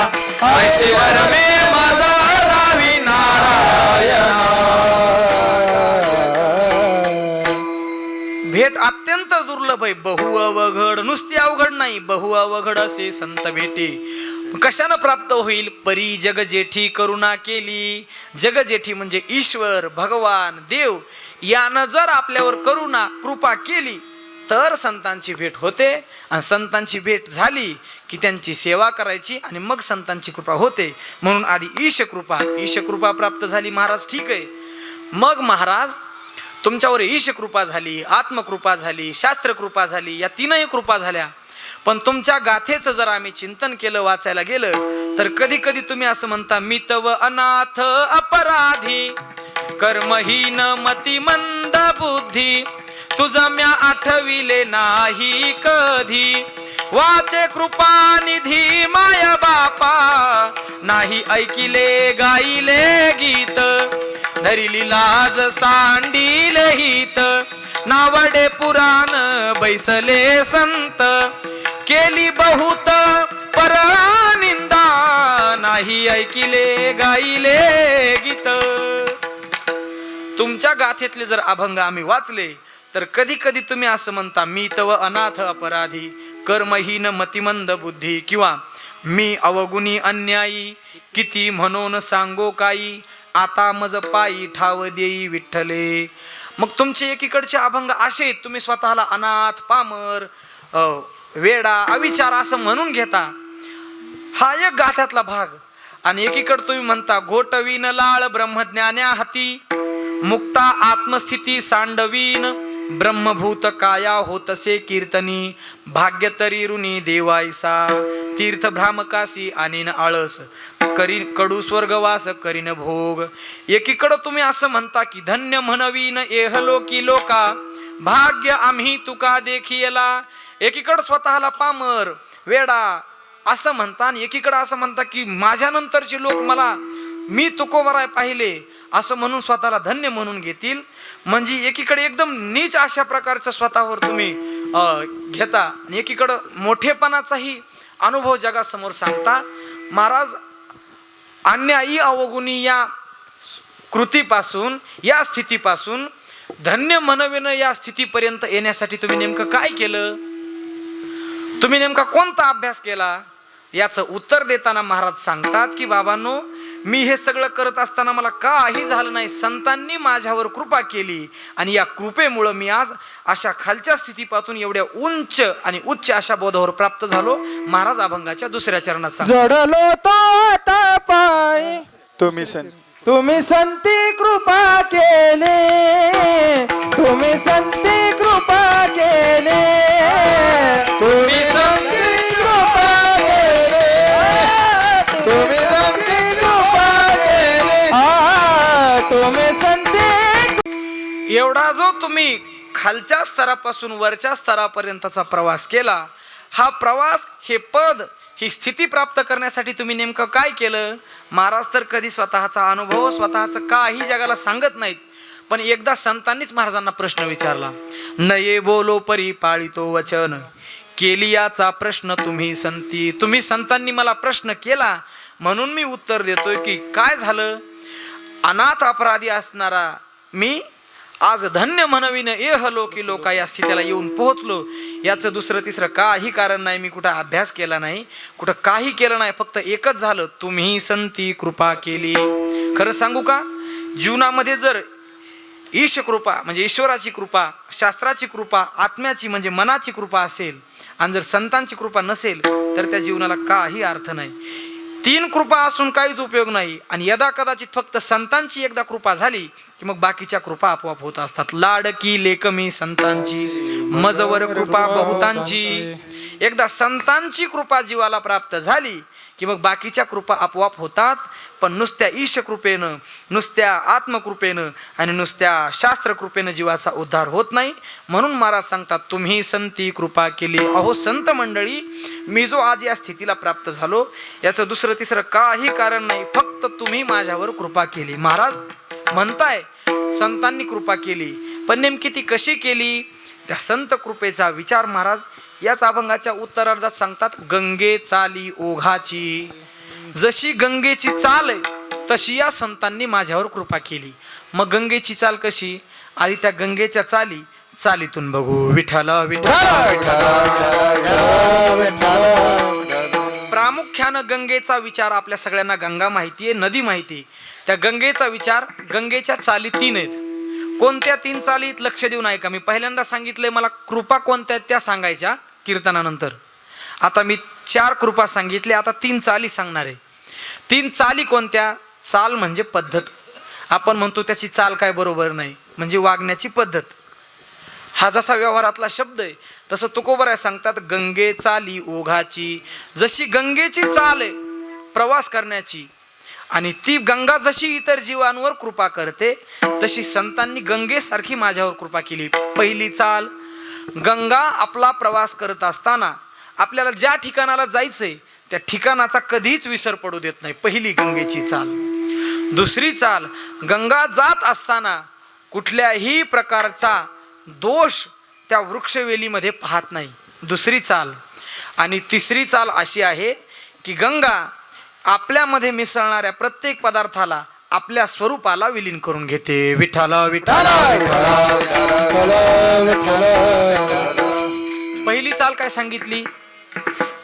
ऐसी वर मे माझ दावी नारायणा. भेट अत्यंत दुर्लभ आहे. बहु अवघड, नुसती अवघड नाही, बहु अवघड असे संत भेटी. कशानं प्राप्त होईल? परी जग जेठी करुणा केली. जग जेठी म्हणजे ईश्वर, भगवान, देव यानं जर आपल्यावर करुणा कृपा केली तर संतांची भेट होते. आणि संतांची भेट झाली की त्यांची सेवा करायची आणि मग संतांची कृपा होते. म्हणून आधी ईश कृपा प्राप्त झाली महाराज, ठीक आहे. मग महाराज तुमच्यावर ईश कृपा झाली, आत्मकृपा झाली, शास्त्रकृपा झाली, या तीनही कृपा झाल्या. पण तुमच्या गाथेचं जर आम्ही चिंतन केलं, वाचायला गेलं, तर कधी कधी तुम्ही असं म्हणता, मी तव अनाथ अपराधी, कर्महीन मतिमंद बुद्धी, तुझं म्या आठविले नाही कधी, वाचे कृपा निधी माया बापा, नाही ऐकिले गाईले गीत, धरिली लाज सांडिले हित, नावडे पुराण बैसले संत, केली बहुत परनिंदा, नाही ऐकिले गाईले गीत. तुमच्या गाथेतले जर अभंग आम्ही वाचले तर कधी कधी तुम्ही असं म्हणता, मी तव अनाथ अपराधी, कर्महीन मतिमंद बुद्धी, किंवा मी अवगुणी अन्यायी, किती म्हणून सांगो काही, आता मज पायी ठाव देई विठ्ठले. मग तुमचे एकीकडचे अभंग असे आहेत, तुम्ही स्वतःला अनाथ, पामर, वेडा, अविचार असं म्हणून घेता. हा एक गाथ्यातला भाग. आणि एकीकडे तुम्ही म्हणता, घोटवीन लाळ ब्रह्मज्ञान्या हाती, मुक्ता आत्मस्थिती सांडवीन, ब्रह्मभूत काया होतसे कीर्तनी, भाग्य तरी ऋणी देवायसा, तीर्थ भ्रामकासी आणीन आळस, करीन कडू स्वर्गवास करीन भोग. एकीकडं तुम्ही असं म्हणता की धन्य म्हणवीन एहलोकी लोका, भाग्य आम्ही तुका देखियला. एकीकडं स्वतःला पामर, वेडा असं म्हणता, आणि एकीकडं असं म्हणता की माझ्यानंतरचे लोक मला, मी तुकोबराय पाहिले असं म्हणून स्वतःला धन्य म्हणून घेतील. म्हणजे एकीकडे एकदम नीच अशा प्रकारचं स्वतःवर तुम्ही घेता, आणि एकीकडं मोठेपणाचाही अनुभव जगासमोर सांगता. महाराज, अन्यायी अवगुणी या कृतीपासून, या स्थितीपासून धन्य म्हणविनं या स्थितीपर्यंत येण्यासाठी तुम्ही नेमकं काय केलं, तुम्ही नेमका कोणता अभ्यास केला? याचं उत्तर देताना महाराज सांगतात की बाबांनो, मी हे सगळं करत असताना मला काही झालं नाही, संतांनी माझ्यावर कृपा केली, आणि या कृपेमुळं मी आज अशा खालच्या स्थितीपासून एवढ्या उंच आणि उच्च अशा बोधावर प्राप्त झालो. महाराज अभंगाच्या दुसऱ्या चरणात सांगतात, जडलो तो आता पाय, तुम्ही संती कृपा केले, तुम्ही संती कृपा केले, तुम्ही संती कृपा केले, तुम्ही संती कृपा केले, तुम्ही संती. एवढा जो तुम्ही खालच्या स्तरापासून वरच्या स्तरापर्यंतचा प्रवास केला, हा प्रवास, हे पद, ही स्थिती प्राप्त करण्यासाठी तुम्ही नेमकं काय केलं? महाराज तर कधी स्वतःचा अनुभव, स्वतःचं काही जगाला सांगत नाहीत. पण एकदा संतांनीच महाराजांना प्रश्न विचारला, नये बोलो परी पाळितो वचन, केली याचा प्रश्न तुम्ही संती. तुम्ही संतांनी मला प्रश्न केला म्हणून मी उत्तर देतोय की काय झालं, अनाथ अपराधी असणारा मी आज धन्य म्हणविन एहलोकी लोका या स्थितीला येऊन पोहोचलो. याचं दुसरं तिसरं काही कारण नाही, मी कुठं अभ्यास केला नाही, कुठं काही केलं नाही, फक्त एकच झालं, तुम्ही संती कृपा केली. खरं सांगू का, जीवनामध्ये जर ईश कृपा म्हणजे ईश्वराची कृपा, शास्त्राची कृपा, आत्म्याची म्हणजे मनाची कृपा असेल, आणि जर संतांची कृपा नसेल तर त्या जीवनाला काही अर्थ नाही. तीन कृपा असून काहीच उपयोग नाही. आणि यदा कदाचित फक्त संतांची एकदा कृपा झाली की मग बाकीच्या कृपा आपोआप होत असतात. लाडकी लेकमी संतांची, मजवर कृपा बहुतांची. एकदा संतांची कृपा जीवाला प्राप्त झाली की मग बाकीच्या कृपा आपोआप होतात. पण नुसत्या ईश कृपेनं, नुसत्या आत्मकृपेनं आणि नुसत्या शास्त्रकृपेनं जीवाचा उद्धार होत नाही. म्हणून महाराज सांगतात, तुम्ही संती कृपा केली. अहो संत मंडळी, मी जो आज या स्थितीला प्राप्त झालो याचं दुसरं तिसरं काही कारण नाही, फक्त तुम्ही माझ्यावर कृपा केली. महाराज म्हणताय संतांनी कृपा केली, पण नेमकी ती कशी केली? त्या संत कृपेचा विचार महाराज याच अभंगाच्या उत्तरार्धात सांगतात, गंगे चाली ओघाची. जशी गंगेची चाल आहे तशी या संतांनी माझ्यावर कृपा केली. मग गंगेची चाल कशी? आधी त्या गंगेच्या चालीतून बघू. विठ्ठल विठ्ठल. प्रामुख्यानं गंगेचा विचार आपल्या सगळ्यांना गंगा माहितीये, नदी माहिती. त्या गंगेचा विचार, गंगेच्या चाली तीन आहेत. कोणत्या तीन चालीत लक्ष देऊन ऐका. मी पहिल्यांदा सांगितलंय मला कृपा कोणत्या त्या सांगायच्या कीर्तनानंतर. आता मी 4 कृपा सांगितले, आता 3 चाली सांगणार आहे. 3 चाली कोणत्या? चाल म्हणजे पद्धत. आपण म्हणतो त्याची चाल काय बरोबर नाही, म्हणजे वागण्याची पद्धत. हा जसा व्यवहारातला शब्द आहे तसं तुकोबराय सांगतात, गंगे चाली ओघाची. जशी गंगेची चाल आहे प्रवास करण्याची, आणि ती गंगा जशी इतर जीवांवर कृपा करते तशी संतांनी गंगेसारखी माझ्यावर कृपा केली. पहिली चाल, गंगा आपला प्रवास करत असताना आपल्याला ज्या ठिकाणाला जायचंय त्या ठिकाणाचा कधीच विसर पडू देत नाही. पहिली गंगेची चाल. दुसरी चाल, गंगा जात असताना कुठल्याही प्रकारचा दोष त्या वृक्षवेलीमध्ये पाहत नाही. दुसरी चाल. आणि तिसरी चाल अशी आहे की गंगा आपल्यामध्ये मिसळणाऱ्या प्रत्येक पदार्थाला आपल्या स्वरूपाला विलीन करून घेते. विठ्ठला विठ्ठला. पहिली चाल काय सांगितली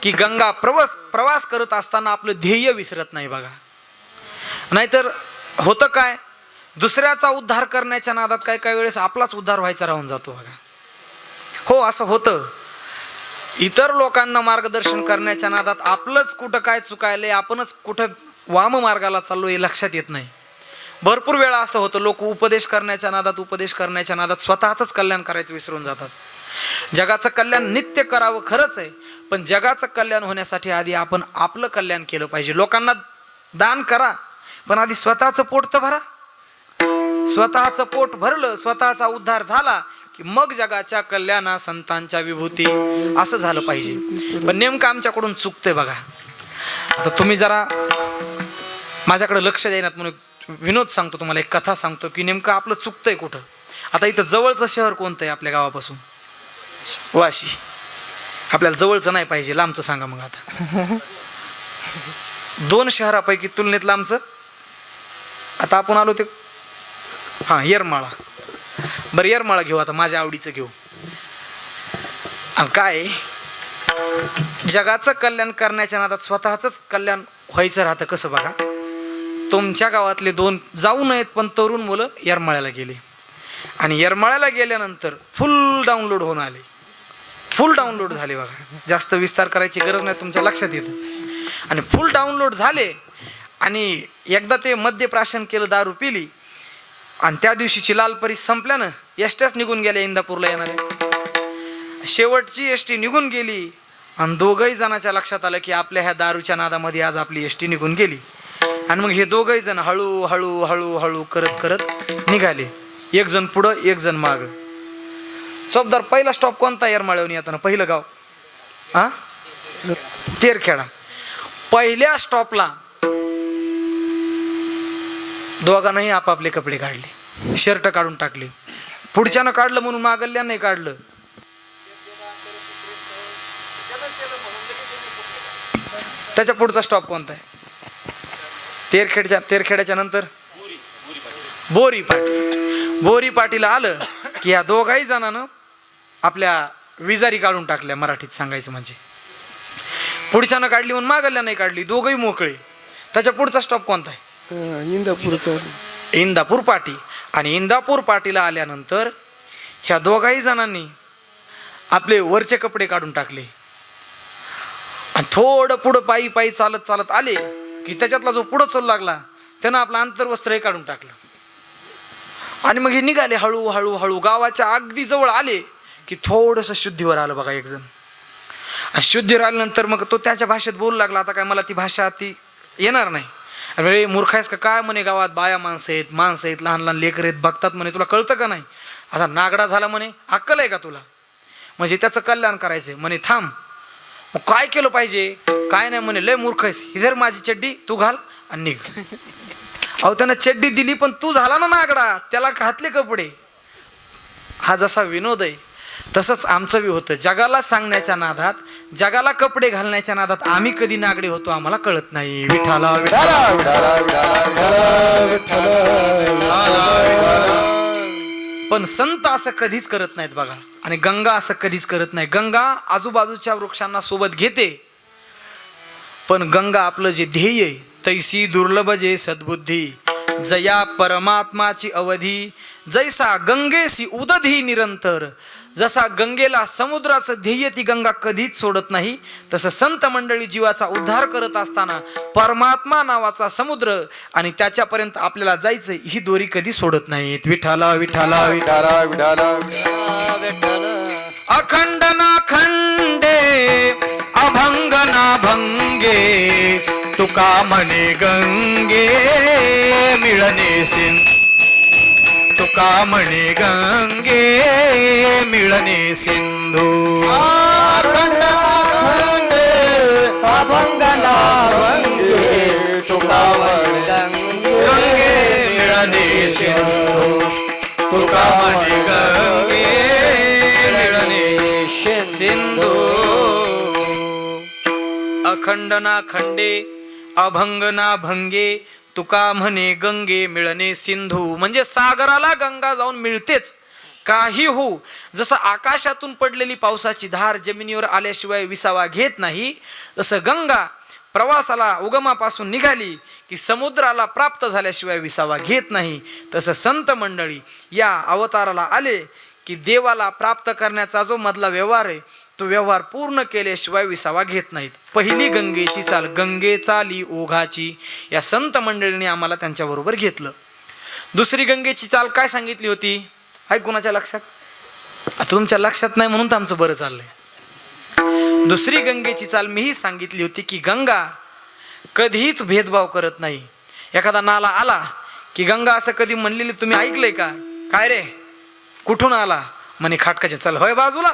की गंगा प्रवास करत असताना आपलं ध्येय विसरत नाही बघा. नाहीतर होतं काय, दुसऱ्याचा उद्धार करण्याच्या नादात काय काय वेळेस आपलाच उद्धार व्हायचा राहून जातो बघा. हो, असं होतं. इतर लोकांना मार्गदर्शन करण्याच्या नादात आपलंच कुठं काय चुकायलंय, आपणच कुठं वाम मार्गाला चाललो हे लक्षात येत नाही. भरपूर वेळा असं होतं, लोक उपदेश करण्याच्या नादात स्वतःच कल्याण करायचं विसरून जातात. जगाचं कल्याण नित्य करावं खरंच आहे, पण जगाचं कल्याण होण्यासाठी आधी आपण आपलं कल्याण केलं पाहिजे. लोकांना दान करा, पण आधी स्वतःचं पोट तर भरा. स्वतःचं पोट भरलं, स्वतःचा उद्धार झाला की मग जगाच्या कल्याणा संतांच्या विभूती, असं झालं पाहिजे. पण नेमकं आमच्याकडून चुकतंय बघा. आता तुम्ही जरा माझ्याकडे लक्ष द्यायनात म्हणून विनोद सांगतो तुम्हाला, एक कथा सांगतो की नेमकं आपलं चुकतंय कुठं. आता इथं जवळचं शहर कोणतं आहे आपल्या गावापासून? वाशी. आपल्याला जवळचं नाही पाहिजे, लांबचं सांगा मग. आता 2 शहरापैकी तुलनेत लांबचं. आता आपण आलो ते येरमाळा. बरं, येरमाळा घेऊ आता, माझ्या आवडीचं घेऊ. आणि काय, जगाचं कल्याण करण्याच्या नादात स्वतःच कल्याण व्हायचं राहतं. कसं बघा, तुमच्या गावातले 2 जाऊ नयेत पण तरुण मुलं येरमाळ्याला गेले, आणि येरमाळ्याला गेल्यानंतर फुल डाउनलोड होऊन आले. फुल डाउनलोड झाले बघा. जास्त विस्तार करायची गरज नाही, तुमच्या लक्षात येतं. आणि फुल डाउनलोड झाले, आणि एकदा ते मद्यप्राशन केलं, दारू पिली, आणि त्या दिवशीची लालपरी संपल्यानं एसट्याच निघून गेल्या इंदापूरला येणाऱ्या. शेवटची एसटी निघून गेली, आणि 2घही जणांच्या लक्षात आलं की आपल्या ह्या दारूच्या नादामध्ये आज आपली एसटी निघून गेली. आणि मग हे 2घही जण हळू हळू हळू हळू करत करत निघाले. एक जण पुढं, एक जण माग. चौबदार, पहिला स्टॉप कोणता येरमाळ्याहून येताना? पहिलं गाव तेरखेडा. पहिल्या स्टॉपला दोघांनाही आपापले कपडे काढले, शर्ट काढून टाकले. पुढच्यानं काढलं म्हणून मागल्या नाही काढलं. त्याच्या पुढचा स्टॉप कोणता आहे? तेरखेड्याच्या नंतर बोरी पाटी. बोरी पाटीला आलं की या 2घही जणांना आपल्या विजारी काढून टाकल्या, मराठीत सांगायचं म्हणजे. पुढच्यानं काढली म्हणून मागल्या नाही काढली, 2घही मोकळे. त्याच्या पुढचा स्टॉप कोणता आहे? इंदापूर पाटी. आणि इंदापूर पाटीला आल्यानंतर ह्या 2घही जणांनी आपले वरचे कपडे काढून टाकले, आणि थोडं पुढं पायी पायी चालत चालत आले की त्याच्यातला जो पुढं चलू लागला त्यानं आपलं आंतरवस्त्रही काढून टाकलं. आणि मग हे निघाले हळू हळू हळू. गावाच्या अगदी जवळ आले की थोडंसं शुद्धीवर आलं बघा एक जण. आणि शुद्धीवर आल्यानंतर मग तो त्याच्या भाषेत बोलू लागला. आता काय मला ती भाषा ती येणार नाही. अरे मूर्ख आहेस का काय म्हणे, गावात बाया माणसं आहेत, लहान लहान लेकर आहेत, बघतात म्हणे, तुला कळतं का नाही? आता नागडा झाला म्हणे, अक्कल आहे का तुला? म्हणजे त्याचं कल्याण करायचंय म्हणे. थांब, मग काय केलं पाहिजे? काय नाही म्हणे, लय मूर्ख आहेस, इधर माझी चड्डी तू घाल आणि निघ. अहो, त्यानं चड्डी दिली पण तू झाला ना नागडा, त्याला घातले कपडे. हा जसा विनोद आहे तसंच आमचं बी होतं. जगाला सांगण्याच्या नादात, जगाला कपडे घालण्याच्या नादात आम्ही कधी नागडे होतो आम्हाला कळत नाही. विठ्ठला पण संत असं कधीच करत नाहीत बघा. आणि गंगा असं कधीच करत नाही. गंगा आजूबाजूच्या वृक्षांना सोबत घेते, पण गंगा आपलं जे ध्येय आहे, तैसी दुर्लभ जे सद्बुद्धी, जया परमात्माची अवधी, जैसा गंगेसी उदधी निरंतर, जसा गंगेला समुद्राचं ध्येय ती गंगा कधीच सोडत नाही, तसं संत मंडळी जीवाचा उद्धार करत असताना परमात्मा नावाचा समुद्र आणि त्याच्यापर्यंत आपल्याला जायचं ही दोरी कधी सोडत नाहीत. विठाला विठाला विठाला अखंड ना खंडे अभंग ना भंगे तुका म्हणे गंगे मिळणे सिंधू. तुका म्हणे गंगे मिळणे सिंधू. अखंड अखंडे अभंग ना भंगे तुका म्हणे गंगे मिळणे सिंधू. तुका म्हणे गंगे मिळणे सिंधू. अखंड ना खंडे अभंग ना भंगे तुका म्हणे गंगे मिळणे सिंधू. म्हणजे सागराला गंगा जाऊन मिळतेच. काही हो, जसं आकाशातून पडलेली पावसाची धार जमिनीवर आल्याशिवाय विसावा घेत नाही, तसं गंगा प्रवासाला उगमापासून निघाली की समुद्राला प्राप्त झाल्याशिवाय विसावा घेत नाही. तसं संत मंडळी या अवताराला आले की देवाला प्राप्त करण्याचा जो मधला व्यवहार आहे तो व्यवहार पूर्ण केल्याशिवाय विसावा घेत नाहीत. पहिली गंगेची चाल, गंगे चाली ओघाची, या संत मंडळीने आम्हाला त्यांच्याबरोबर घेतलं. दुसरी गंगेची चाल काय सांगितली होती? आहे कोणाच्या लक्षात? आता तुमच्या लक्षात नाही म्हणून तर आमचं बरं चाललंय. दुसरी गंगेची चाल मीही सांगितली होती की गंगा कधीच भेदभाव करत नाही. एखादा नाला आला की गंगा असं कधी म्हणलेली तुम्ही ऐकलंय का? काय रे कुठून आला? म्हणे खाटकाच्या. चल होय बाजूला.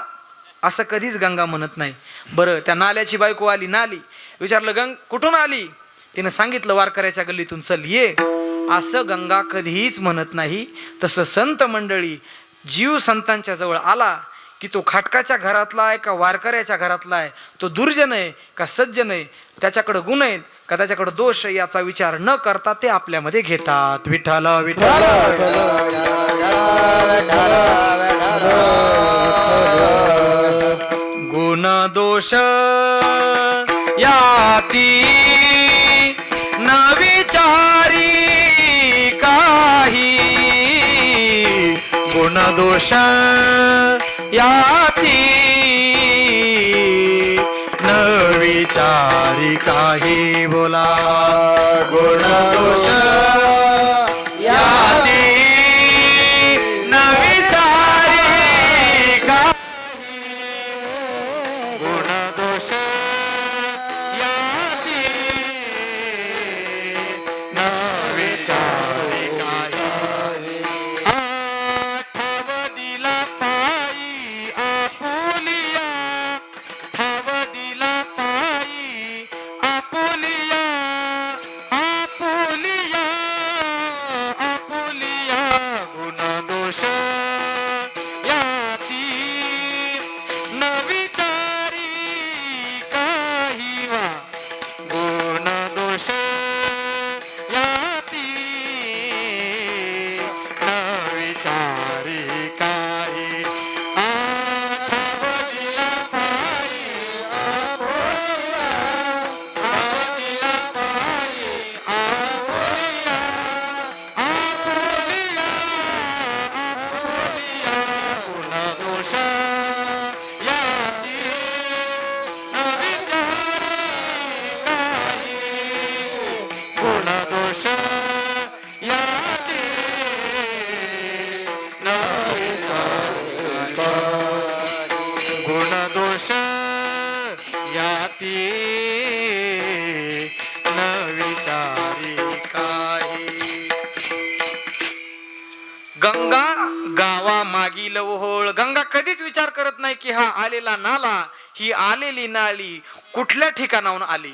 असं कधीच गंगा म्हणत नाही. बरं, त्या नाल्याची बायको आली, नाली. विचारलं कुठून आली? तिनं सांगितलं वारकऱ्याच्या गल्लीतून, चल ये. असं गंगा कधीच म्हणत नाही. तसं संत मंडळी जीव संतांच्या जवळ आला की तो खाटकाच्या घरातला आहे का वारकऱ्याच्या घरातला आहे, तो दुर्जन आहे का सज्जन आहे, त्याच्याकडे गुण आहेत का त्याच्याकडे दोष आहे, याचा विचार न करता ते आपल्यामध्ये घेतात. विठाला विठाला गुण दोष याती न विचारी काही. गुण दोष याती न विचारी काही. बोला गुण दोष याती न विचारी काही. गुण दोष याती न विचारी काही. ठाव दिला पायी आपुलिया, ठाव दिला पायी आपुलिया, आपुलिया, आपुलिया. गुण दोष याती न विचारी काही. वा गुण दोष याती न विचारी काही. ठाव दिला पायी आपुलिया, ठाव दिला पायी आपुलिया, आपुलिया, आपुलिया. गुण दोष याती न विचारी काही. गुण दोष याती न विचारी काही. गुण दोष याती न विचारी काही. गंगा गावा मागील ओहोळ. गंगा कधीच विचार करत नाही की हा आलेला नाला, ही आलेली नाली कुठल्या ठिकाणाहून आली.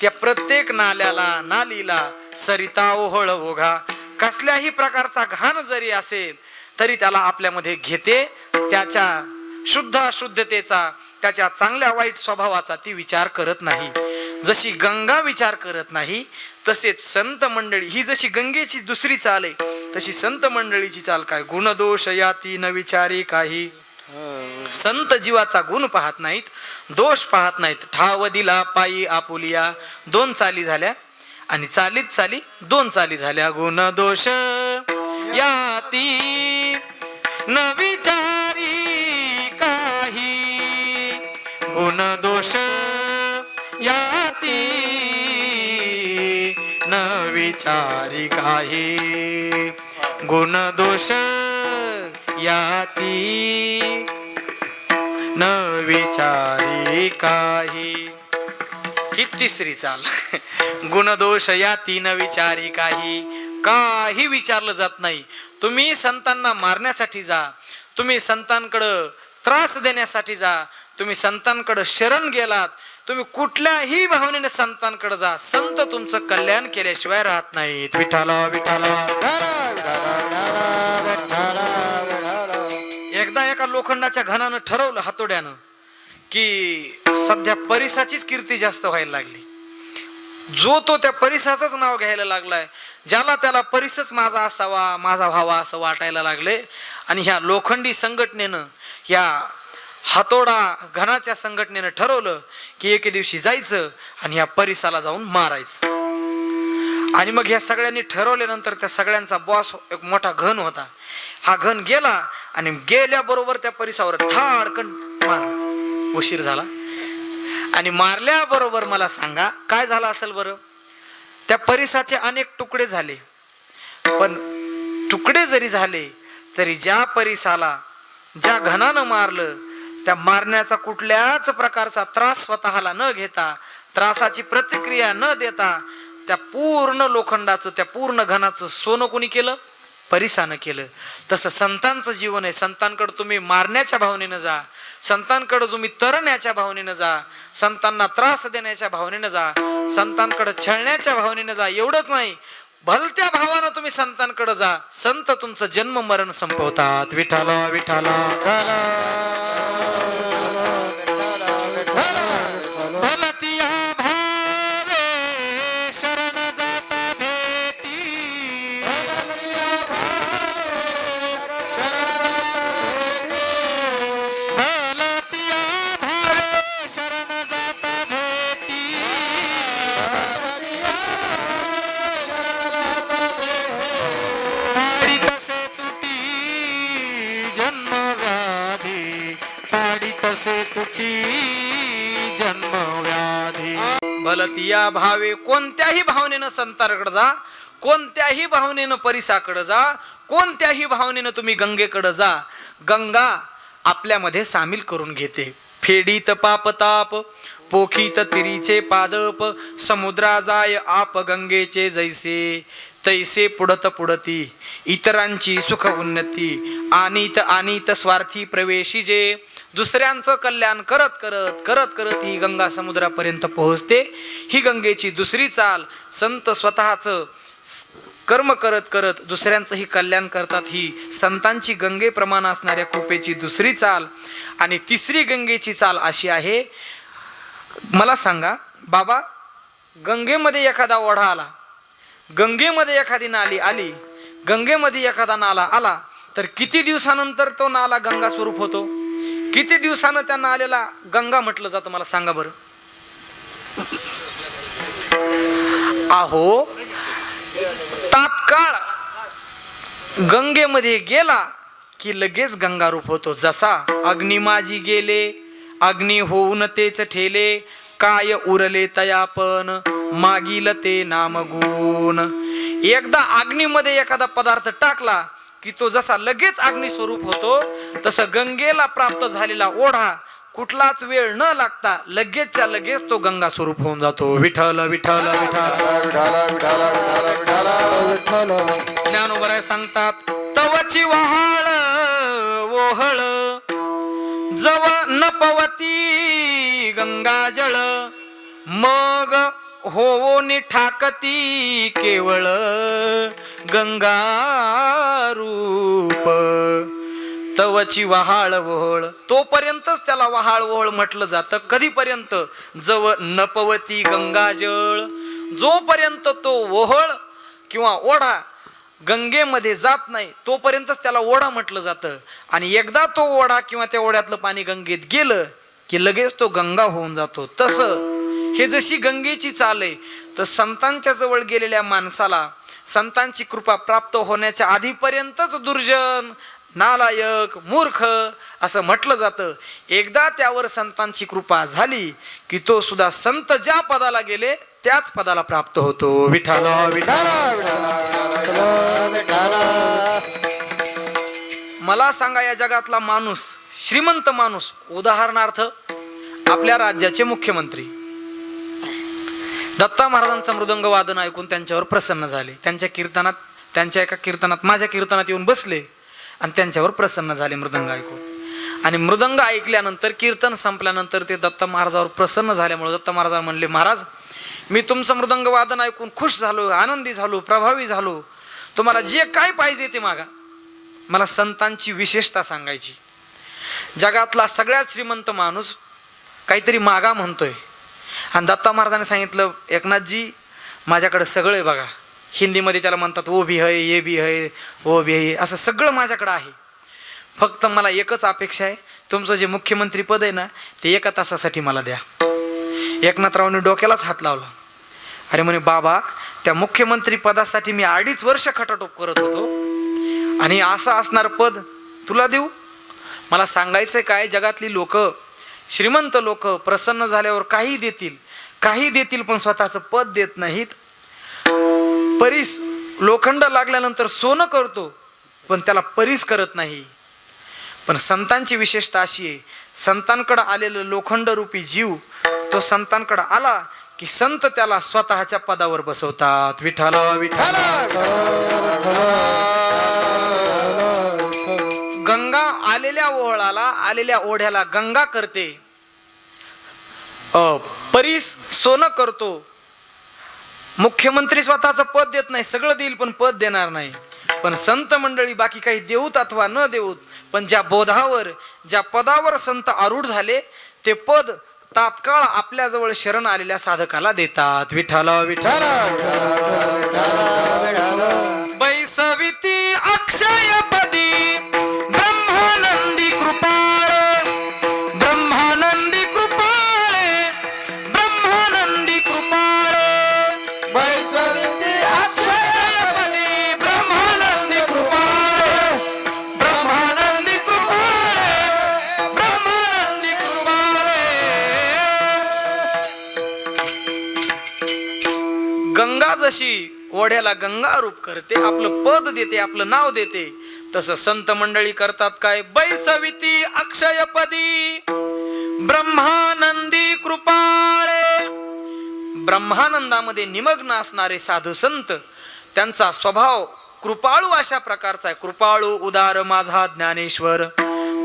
त्या प्रत्येक नाल्याला नालीला सरिता ओहोळ ओघा. कसल्याही प्रकारचा घाण जरी असेल तरी त्याला आपल्यामध्ये घेते. त्याच्या शुद्ध अशुद्धतेचा, त्याच्या चांगल्या वाईट स्वभावाचा ती विचार करत नाही. जशी गंगा विचार करत नाही तसेच संत मंडळी, ही जशी गंगेची दुसरी चाल आहे तशी संत मंडळीची चाल काय? गुण दोष याती न विचारी काही. संत जीवाचा गुण पाहत नाहीत, दोष पाहत नाहीत. ठाव दिला पायी आपुलिया. दोन चाली झाल्या आणि चालीत चाली दोन चाली झाल्या. गुण दोष याती न विचारी विचारी काही, गुण दोष याती न विचारी काही. ही तिसरी चाल. गुणदोष याती न विचारी काही विचारलं जात नाही. तुम्ही संतांना मारण्यासाठी जा, तुम्ही संतांकडं त्रास देण्यासाठी जा, तुम्ही संतांकडं शरण गेलात, तुम्ही कुठल्याही भावनेने संतांकडे जा, संत तुमचं कल्याण केल्याशिवाय राहत नाहीत. विठाला विठाला. एकदा एका लोखंडाच्या घणानं ठरवलं हातोड्यानं की सध्या परिसाचीच कीर्ती जास्त व्हायला लागली. जो तो त्या परिसाचंच नाव घ्यायला लागलाय, ज्याला त्याला परिसच माझा असावा, माझा व्हावा असं वाटायला लागले. आणि ह्या लोखंडी संघटनेनं, ह्या हातोडा घनाच्या संघटनेनं ठरवलं की एके दिवशी जायचं आणि ह्या परिसाला जाऊन मारायचं. आणि मग ह्या सगळ्यांनी ठरवल्यानंतर त्या सगळ्यांचा बॉस एक मोठा घन होता. हा घन गेला आणि गेल्याबरोबर त्या परिसावर थाडकन मारला. उशीर झाला आणि मारल्याबरोबर मला सांगा काय झालं असेल बरं. त्या परिसाचे अनेक तुकडे झाले, पण तुकडे जरी झाले तरी ज्या परिसाला ज्या घनानं मारलं त्या मारण्याचा कुठल्याच प्रकारचा त्रास स्वतःला न घेता, त्रासाची प्रतिक्रिया न देता त्या पूर्ण लोखंडाचं, त्या पूर्ण घनाचं सोनं कोणी केलं? परिसानं केलं. तसं संतांचं जीवन आहे. संतांकडे तुम्ही मारण्याच्या भावनेनं जा, संतांकडे तुम्ही तरण्याच्या भावनेनं जा, संतांना त्रास देण्याच्या भावनेनं जा, संतांकडे छळण्याच्या भावनेनं जा. एवढंच नाही, भलत्या भावानं तुम्ही संतांकडे जा, संत तुमचं जन्म मरण संपवतात. विठाला विठाला. भलतिया भावे. कोणत्याही भावनेनं संतांकडे जा, कोणत्याही भावनेनं परिसाकडे जा, कोणत्याही भावनेनं तुम्ही गंगेकडे जा. गंगा आपल्यामध्ये सामील करून घेते. फेडीत पापताप, पोखीत तिरीचे पादप, समुद्रा जाय आप गंगेचे जैसे, तैसे पुढत पुढती इतरांची सुख उन्नती, आणीत आणीत स्वार्थी प्रवेशी जे. दुसऱ्यांचं कल्याण करत करत करत करत ही गंगा समुद्रापर्यंत पोहोचते. ही गंगेची दुसरी चाल. संत स्वतःचं कर्म करत करत दुसऱ्यांचंही कल्याण करतात. ही संतांची गंगेप्रमाणे असणाऱ्या कृपेची दुसरी चाल. आणि तिसरी गंगेची चाल अशी आहे, मला सांगा बाबा, गंगेमध्ये एखादा ओढा आला, गंगेमध्ये एखादी नाली आली, गंगेमध्ये एखादा नाला आला, तर किती दिवसानंतर तो नाला गंगा स्वरूप होतो? किती दिवसानं त्या नाल्याला गंगा म्हटलं जातं? मला सांगा बरं. अहो, तात्काळ गंगेमध्ये गेला की लगेच गंगा रूप होतो. जसा अग्नी माझी गेले, अग्नी होऊन तेच ठेले, काय उरले तयापन, मागील ते नामगुण. एकदा अग्नीमध्ये एखादा पदार्थ टाकला की तो जसा लगेच अग्नी स्वरूप होतो, तसं गंगेला प्राप्त झालेला ओढा कुठलाच वेळ न लागता लगेचच्या लगेच तो गंगा स्वरूप होऊन जातो. विठ्ठल विठ्ठल विठ्ठल. ज्ञानोबराय सांगतात, तवची वहाळ ओहळ, जव न पवती गंगा जळ, मग होवो ठाकती केवळ गंगा रूप. तवची वहाळ ओहळ, तोपर्यंतच त्याला वहाळ ओहळ म्हटलं जातं. कधीपर्यंत? जव नपवती गंगा जळ, जोपर्यंत तो ओहळ किंवा ओढा गंगेमध्ये जात नाही तोपर्यंतच त्याला ओढा म्हटलं जातं. आणि एकदा तो ओढा किंवा त्या ओढ्यातलं पाणी गंगेत गेलं की लगेच तो गंगा होऊन जातो. तसं हे जशी गंगेची चाल आहे, तर संतांच्या जवळ गेलेल्या माणसाला संतांची कृपा प्राप्त होण्याच्या आधीपर्यंतच दुर्जन नालायक, मूर्ख असं म्हटलं जातं. एकदा त्यावर संतांची कृपा झाली की तो सुद्धा संत ज्या पदाला गेले त्याच पदाला प्राप्त होतो. विठ्ठल विठ्ठल. मला सांगा, या जगातला माणूस, श्रीमंत माणूस, उदाहरणार्थ आपल्या राज्याचे मुख्यमंत्री, दत्ता महाराजांचा मृदंग वादन ऐकून त्यांच्यावर प्रसन्न झाले. त्यांच्या एका कीर्तनात, माझ्या कीर्तनात येऊन बसले आणि त्यांच्यावर प्रसन्न झाले मृदंग ऐकून. आणि मृदंग ऐकल्यानंतर, कीर्तन संपल्यानंतर ते दत्ता महाराजावर प्रसन्न झाल्यामुळे दत्ता महाराज म्हणले, महाराज मी तुमचं मृदंग वादन ऐकून खुश झालो, आनंदी झालो, प्रभावी झालो. तुम्हाला जे काय पाहिजे ते मागा. मला संतांची विशेषता सांगायची. जगातला सगळ्यात श्रीमंत माणूस काहीतरी मागा म्हणतोय आणि दत्ता महाराजांनी सांगितलं, एकनाथजी माझ्याकडे सगळं आहे बघा. हिंदीमध्ये त्याला म्हणतात वो भी है, ये भी है, वो भी है, असं सगळं माझ्याकडं आहे. फक्त मला एकच अपेक्षा आहे, तुमचं जे मुख्यमंत्री पद आहे ना ते एका तासासाठी मला द्या. एकनाथरावने डोक्यालाच हात लावला. अरे म्हणे, बाबा त्या मुख्यमंत्री पदासाठी मी 2.5 वर्ष खटाटोप करत होतो आणि असं असणार पद तुला देऊ? मला सांगायचंय काय, जगातली लोक, श्रीमंत लोक प्रसन्न झाल्यावर काही देतील पण स्वतःचं पद देत नाहीत. परीस लोखंड लागल्यानंतर सोनं करतो पण त्याला परीस करत नाही. पण संतांची विशेषता अशी आहे, संतांकडे आलेलं लोखंड रूपी जीव तो संतांकडे आला की संत त्याला स्वतःच्या पदावर बसवतात. विठ्ठल विठ्ठल. गंगा आलेल्या ओहळाला, आलेल्या ओढ्याला गंगा करते. परीस सोनं करतो. मुख्यमंत्री स्वतःचं पद देत नाही, सगळं देईल पण पद देणार नाही. पण संत मंडळी बाकी काही देऊत अथवा न देऊत, पण ज्या बोधावर, ज्या पदावर संत आरूढ झाले ते पद तात्काळ आपल्या जवळ शरण आलेल्या साधकाला देतात. विठ्ठल विठ्ठल. बैसविती अक्षयपदी ब्रह्मानंदी कृपाळ, ब्रह्मानंदी कृपाळ, ब्रह्मानंदी कृपाळ. बैसविती अक्षयपदी ब्रह्मानंदी कृपाळ, ब्रह्मानंदी कृपाळ, ब्रह्मानंदी कृपाळ. गंगा जशी ओढ्याला गंगा रूप करते, आपलं पद देते, आपलं नाव देते, तसं संत मंडळी करतात काय, बैसविती अक्षयपदी ब्रह्मानंदी कृपाळे. ब्रह्मानंदामध्ये निमग्न असणारे साधू संत, त्यांचा स्वभाव कृपाळू अशा प्रकारचा आहे. कृपाळू उदार माझा ज्ञानेश्वर,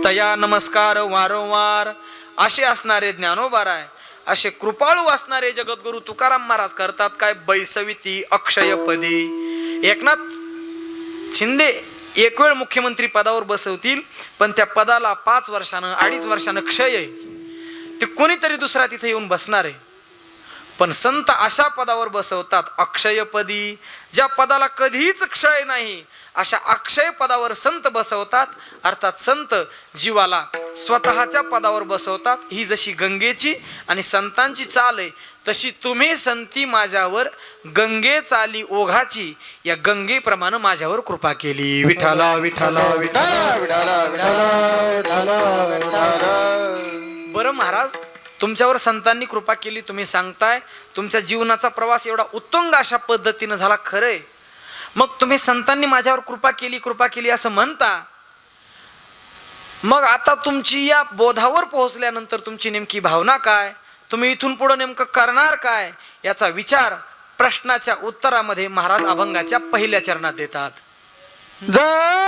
तया नमस्कार वारंवार, असे असणारे ज्ञानोबा आहे. असे कृपाळू असणारे जगद्गुरु तुकाराम महाराज करतात काय, बैसविती अक्षयपदी. एकनाथ शिंदे एक वेळ मुख्यमंत्री पदावर बसवतील पण त्या पदाला 5 वर्षानं 2.5 वर्षानं क्षय आहे. ते कोणीतरी दुसरा तिथे येऊन बसणार आहे. पण संत अशा पदावर बसवतात अक्षयपदी, ज्या पदाला कधीच क्षय नाही, अशा अक्षय पदावर संत बसवतात. अर्थात संत जीवाला स्वतःच्या पदावर बसवतात. ही जशी गंगेची आणि संतांची चाल आहे, तशी तुम्ही संती माझ्यावर गंगे चाली ओघाची, या गंगेप्रमाणे माझ्यावर कृपा केली. विठ्ठल विठ्ठल विठ्ठल. बरं महाराज, तुमच्यावर संतांनी कृपा केली, तुम्ही सांगताय तुमच्या जीवनाचा प्रवास एवढा उत्तुंग अशा पद्धतीनं झाला, खरंय. मग तुम्ही संतांनी माझ्यावर कृपा केली असं म्हणता, मग आता तुमची या बोधावर पोहोचल्यानंतर तुमची नेमकी भावना काय, तुम्ही इथून पुढे नेमकं करणार काय, याचा विचार प्रश्नाच्या उत्तरामध्ये महाराज अभंगाच्या पहिल्या चरणात देतात. जय